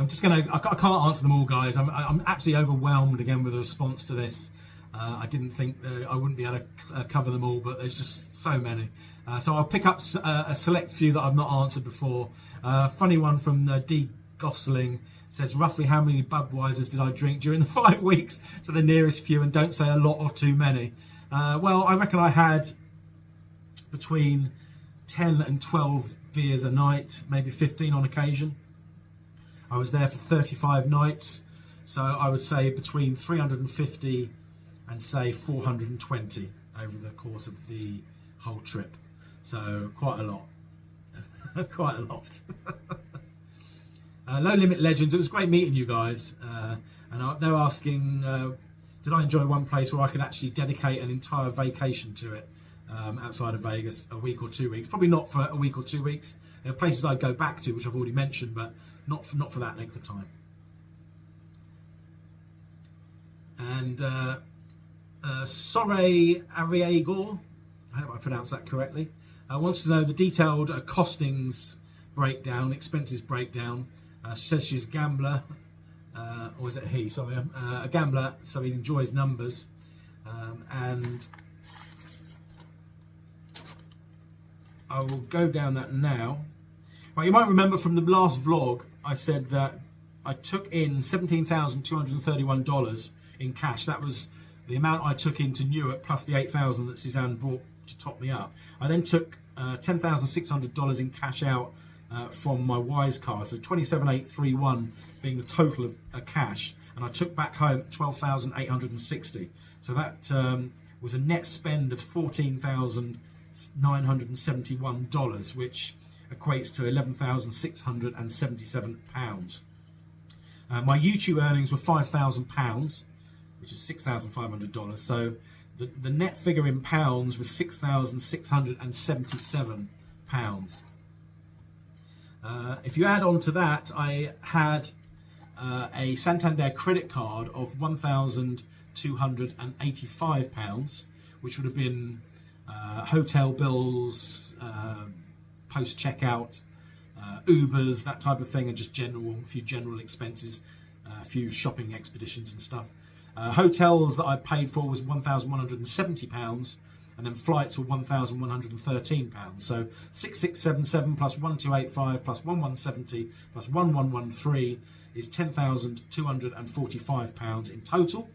just going to, I can't answer them all, guys. I'm absolutely overwhelmed again with the response to this. I didn't think that I wouldn't be able to cover them all, but there's just so many. So I'll pick up a select few that I've not answered before. Funny one from D. Gosling says, roughly how many Budweisers did I drink during the 5 weeks to the nearest few, and don't say a lot or too many. Well, I reckon I had between 10 and 12 beers a night, maybe 15 on occasion. I was there for 35 nights, so I would say between 350 and say 420 over the course of the whole trip. So quite a lot. Quite a lot. Low Limit Legends, it was great meeting you guys. And they're asking, did I enjoy one place where I could actually dedicate an entire vacation to it outside of Vegas, a week or 2 weeks? Probably not for a week or 2 weeks. There are places I'd go back to, which I've already mentioned, but not for that length of time. And Sorey Ariagor, I hope I pronounced that correctly, wants to know the detailed costings breakdown, expenses breakdown. She says she's a gambler, or is it he? Sorry, a gambler, so he enjoys numbers. And I will go down that now. Well, you might remember from the last vlog, I said that I took in $17,231 in cash. That was the amount I took into Newark plus the $8,000 that Suzanne brought to top me up. I then took $10,600 in cash out from my Wise card, so $27,831 being the total of cash, and I took back home $12,860. So that was a net spend of $14,971, which equates to £11,677. My YouTube earnings were £5,000, which is $6,500. So the net figure in pounds was £6,677. If you add on to that, I had a Santander credit card of £1,285, which would have been hotel bills, post-checkout, Ubers, that type of thing, and just a few general expenses, a few shopping expeditions and stuff. Hotels that I paid for was £1,170, and then flights were £1,113. So 6677 plus 1285 plus 1170 plus 1113 is £10,245 in total.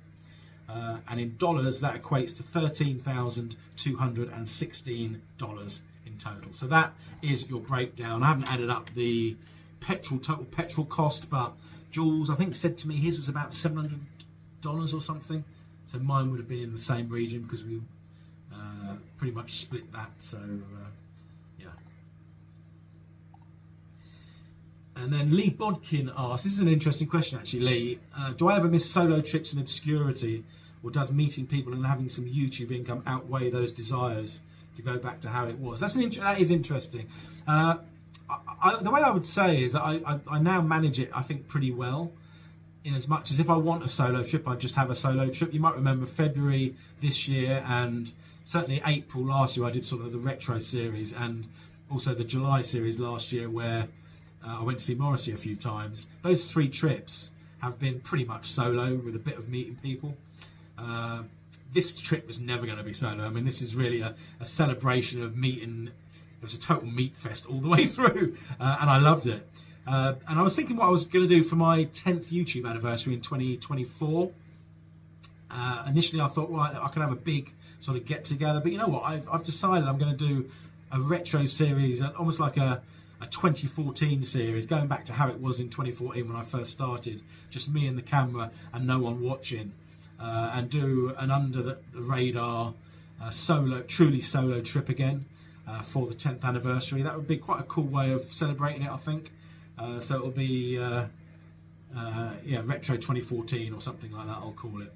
And in dollars, that equates to $13,216 in total. So that is your breakdown. I haven't added up the total petrol cost, but Jules, I think, said to me his was about $700 or something. So mine would have been in the same region because we pretty much split that. So yeah. And then Lee Bodkin asks, this is an interesting question actually, Lee. Do I ever miss solo trips in obscurity, or does meeting people and having some YouTube income outweigh those desires to go back to how it was? That is interesting. The way I would say is that I now manage it, I think, pretty well. In as much as if I want a solo trip, I just have a solo trip. You might remember February this year and certainly April last year, I did sort of the retro series, and also the July series last year where I went to see Morrissey a few times. Those 3 trips have been pretty much solo with a bit of meeting people. This trip was never going to be solo. I mean, this is really a celebration of meeting. It was a total meat fest all the way through, and I loved it. And I was thinking what I was going to do for my 10th YouTube anniversary in 2024. Initially, I thought, right, I could have a big sort of get together, but you know what? I've decided I'm going to do a retro series, almost like a 2014 series, going back to how it was in 2014 when I first started, just me and the camera and no one watching. and do an under the radar truly solo trip again for the 10th anniversary. That would be quite a cool way of celebrating it, I think. So it'll be Retro 2014 or something like that, I'll call it.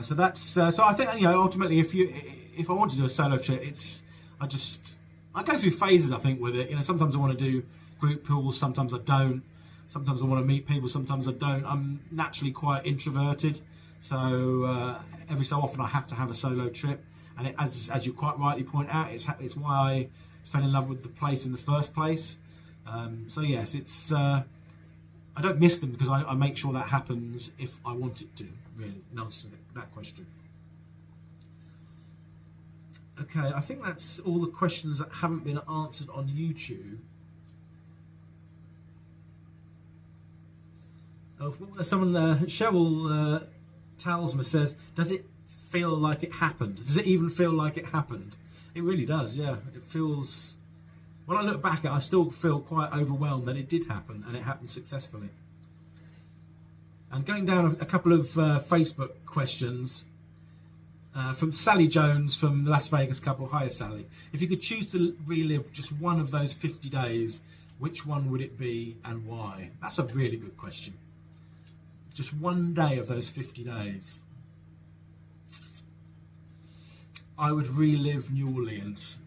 So that's so I think, you know, ultimately if I want to do a solo trip, I go through phases, I think, with it. You know, sometimes I want to do group pools, sometimes I don't. Sometimes I want to meet people, sometimes I don't. I'm naturally quite introverted, so every so often I have to have a solo trip. And as you quite rightly point out, it's why I fell in love with the place in the first place. So yes, I don't miss them because I make sure that happens if I want it to, really, in answer to that question. Okay, I think that's all the questions that haven't been answered on YouTube. Someone, Cheryl Talsma says, does it feel like it happened? Does it even feel like it happened? It really does, yeah. It feels... When I look back at it, I still feel quite overwhelmed that it did happen, and it happened successfully. And going down a couple of Facebook questions from Sally Jones from the Las Vegas couple. Hiya, Sally. If you could choose to relive just one of those 50 days, which one would it be and why? That's a really good question. Just one day of those 50 days. I would relive New Orleans.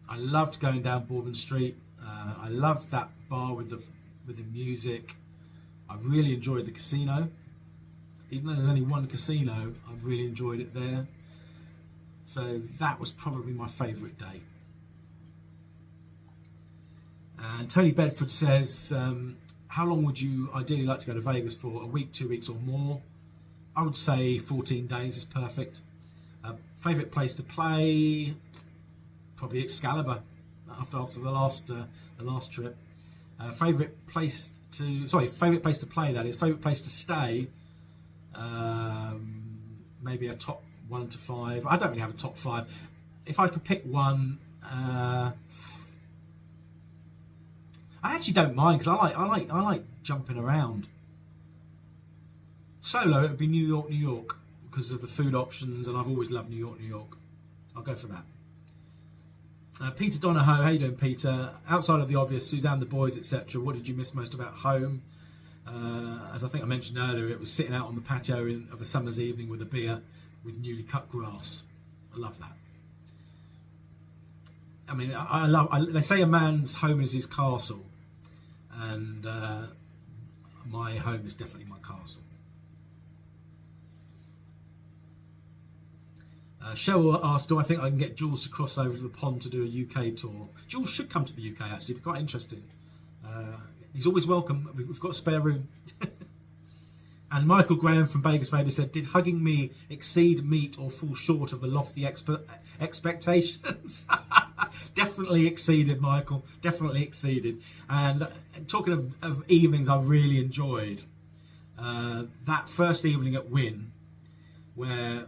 I loved going down Bourbon Street. I loved that bar with the music. I really enjoyed the casino. Even though there's only one casino, I really enjoyed it there. So that was probably my favourite day. And Tony Bedford says, how long would you ideally like to go to Vegas for? A week, 2 weeks or more? I would say 14 days is perfect. Favourite place to play? Probably Excalibur after the last trip. Favourite place to play, that is. Favourite place to stay? Maybe a top 1 to 5. I don't really have a top 5. If I could pick one, I actually don't mind because I like jumping around. Solo, it would be New York, because of the food options, and I've always loved New York. I'll go for that. Peter Donahoe, how you doing, Peter? Outside of the obvious, Suzanne, the boys, etc., what did you miss most about home? As I think I mentioned earlier, it was sitting out on the patio of a summer's evening with a beer with newly cut grass. I love that. I mean, they say a man's home is his castle, and my home is definitely my castle. Cheryl asked, do I think I can get Jules to cross over to the pond to do a UK tour? Jules should come to the UK, actually. It'd be quite interesting. He's always welcome. We've got a spare room. And Michael Graham from Vegas50 said, did hugging me exceed meet or fall short of the lofty expectations? Definitely exceeded, Michael. Definitely exceeded. And talking of evenings I really enjoyed, that first evening at Wynn, where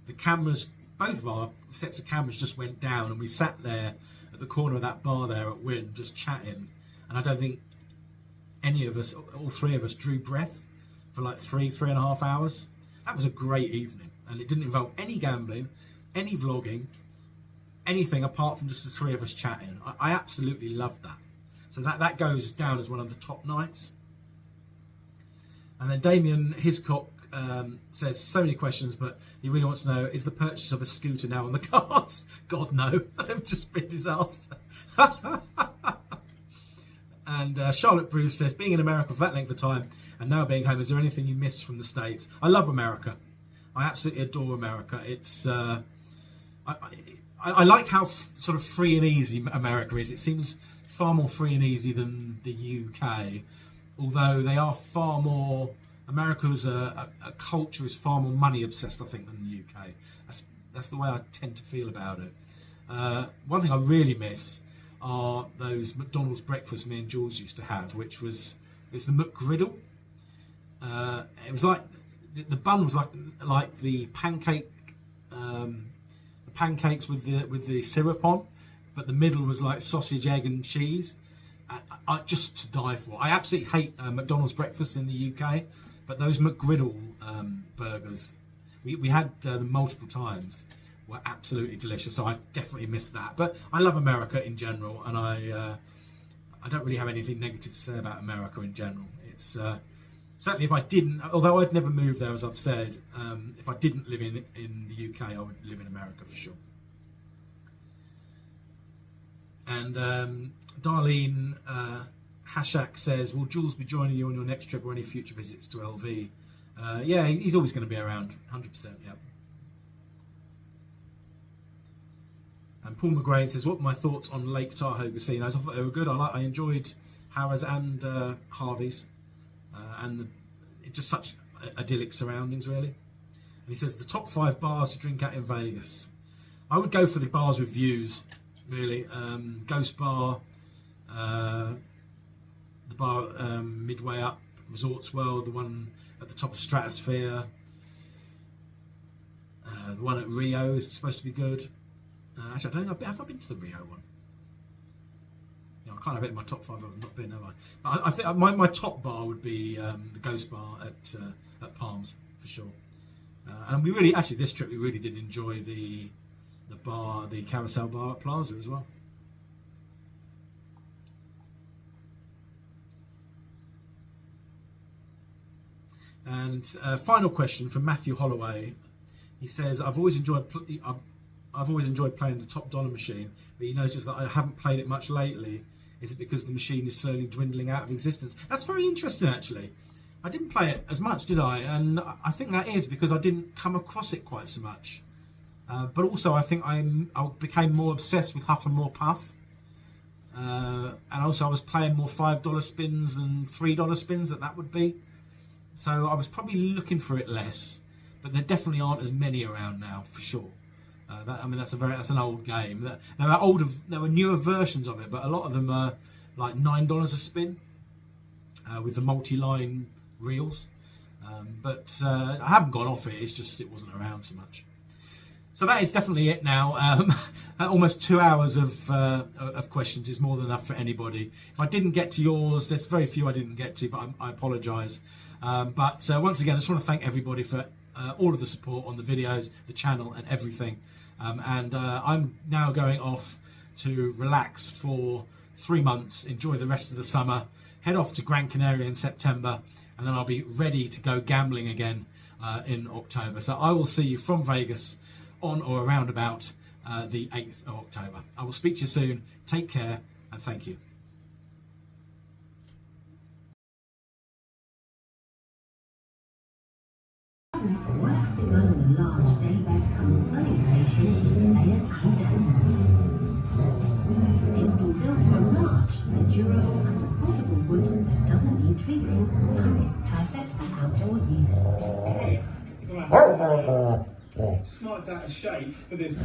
the cameras, both of our sets of cameras just went down, and we sat there at the corner of that bar there at Wynn just chatting, and I don't think any of us, all three of us, drew breath for like three and a half hours. That was a great evening, and it didn't involve any gambling, any vlogging, anything apart from just the three of us chatting. I absolutely loved that. So that goes down as one of the top nights. And then Damien Hiscock says, so many questions, but he really wants to know, is the purchase of a scooter now on the cards? God, no. They've just been disaster. And Charlotte Bruce says, being in America for that length of time and now being home, is there anything you miss from the States? I love America. I absolutely adore America. It's I like how sort of free and easy America is. It seems far more free and easy than the UK, although they are far more... America's a culture is far more money obsessed, I think, than the UK. That's the way I tend to feel about it. One thing I really miss are those McDonald's breakfasts me and Jules used to have, which was the McGriddle. It was like the bun was like the pancake, the pancakes with the syrup on, but the middle was like sausage, egg, and cheese. I just to die for. I absolutely hate McDonald's breakfast in the UK. But those McGriddle burgers, we had them multiple times, were absolutely delicious. So I definitely missed that. But I love America in general, and I don't really have anything negative to say about America in general. It's certainly, if I didn't, although I'd never moved there, as I've said, if I didn't live in the UK, I would live in America for sure. And Darlene Hashak says, will Jules be joining you on your next trip or any future visits to LV? Yeah, he's always going to be around, 100%, yeah. And Paul McGrain says, what were my thoughts on Lake Tahoe casinos? I thought they were good. I enjoyed Harrah's and Harvey's. And it's just such idyllic surroundings, really. And he says, the top 5 bars to drink at in Vegas. I would go for the bars with views, really. Ghost Bar, the bar midway up Resorts World, the one at the top of Stratosphere, the one at Rio is supposed to be good. Actually, I don't think have I been to the Rio one? Yeah, I can't have it in my top 5. I've not been, have I? But I think my top bar would be the Ghost Bar at Palms for sure. And we really, actually, this trip we really did enjoy the bar, the Carousel Bar at Plaza as well. And final question from Matthew Holloway. He says, I've always enjoyed playing the Top Dollar machine, but you notice that I haven't played it much lately. Is it because the machine is slowly dwindling out of existence? That's very interesting, actually. I didn't play it as much, did I? And I think that is because I didn't come across it quite so much. But also, I think I became more obsessed with Huff and More Puff. And also, I was playing more $5 spins than $3 spins that would be. So I was probably looking for it less. But there definitely aren't as many around now, for sure. That's an old game. There were newer versions of it, but a lot of them are like $9 a spin with the multi-line reels. But I haven't gone off it. It's just it wasn't around so much. So that is definitely it now. Almost 2 hours of questions is more than enough for anybody. If I didn't get to yours, there's very few I didn't get to, but I apologise. But once again, I just want to thank everybody for all of the support on the videos, the channel, and everything. I'm now going off to relax for 3 months, enjoy the rest of the summer, head off to Gran Canaria in September, and then I'll be ready to go gambling again in October. So I will see you from Vegas on or around about the 8th of October. I will speak to you soon. Take care, and thank you. Works begun on the large daybed sewing station in Surveyor and Denver. It's been built from large, durable and affordable wood that doesn't need treating, and it's perfect for outdoor use. Smart out of shape for this.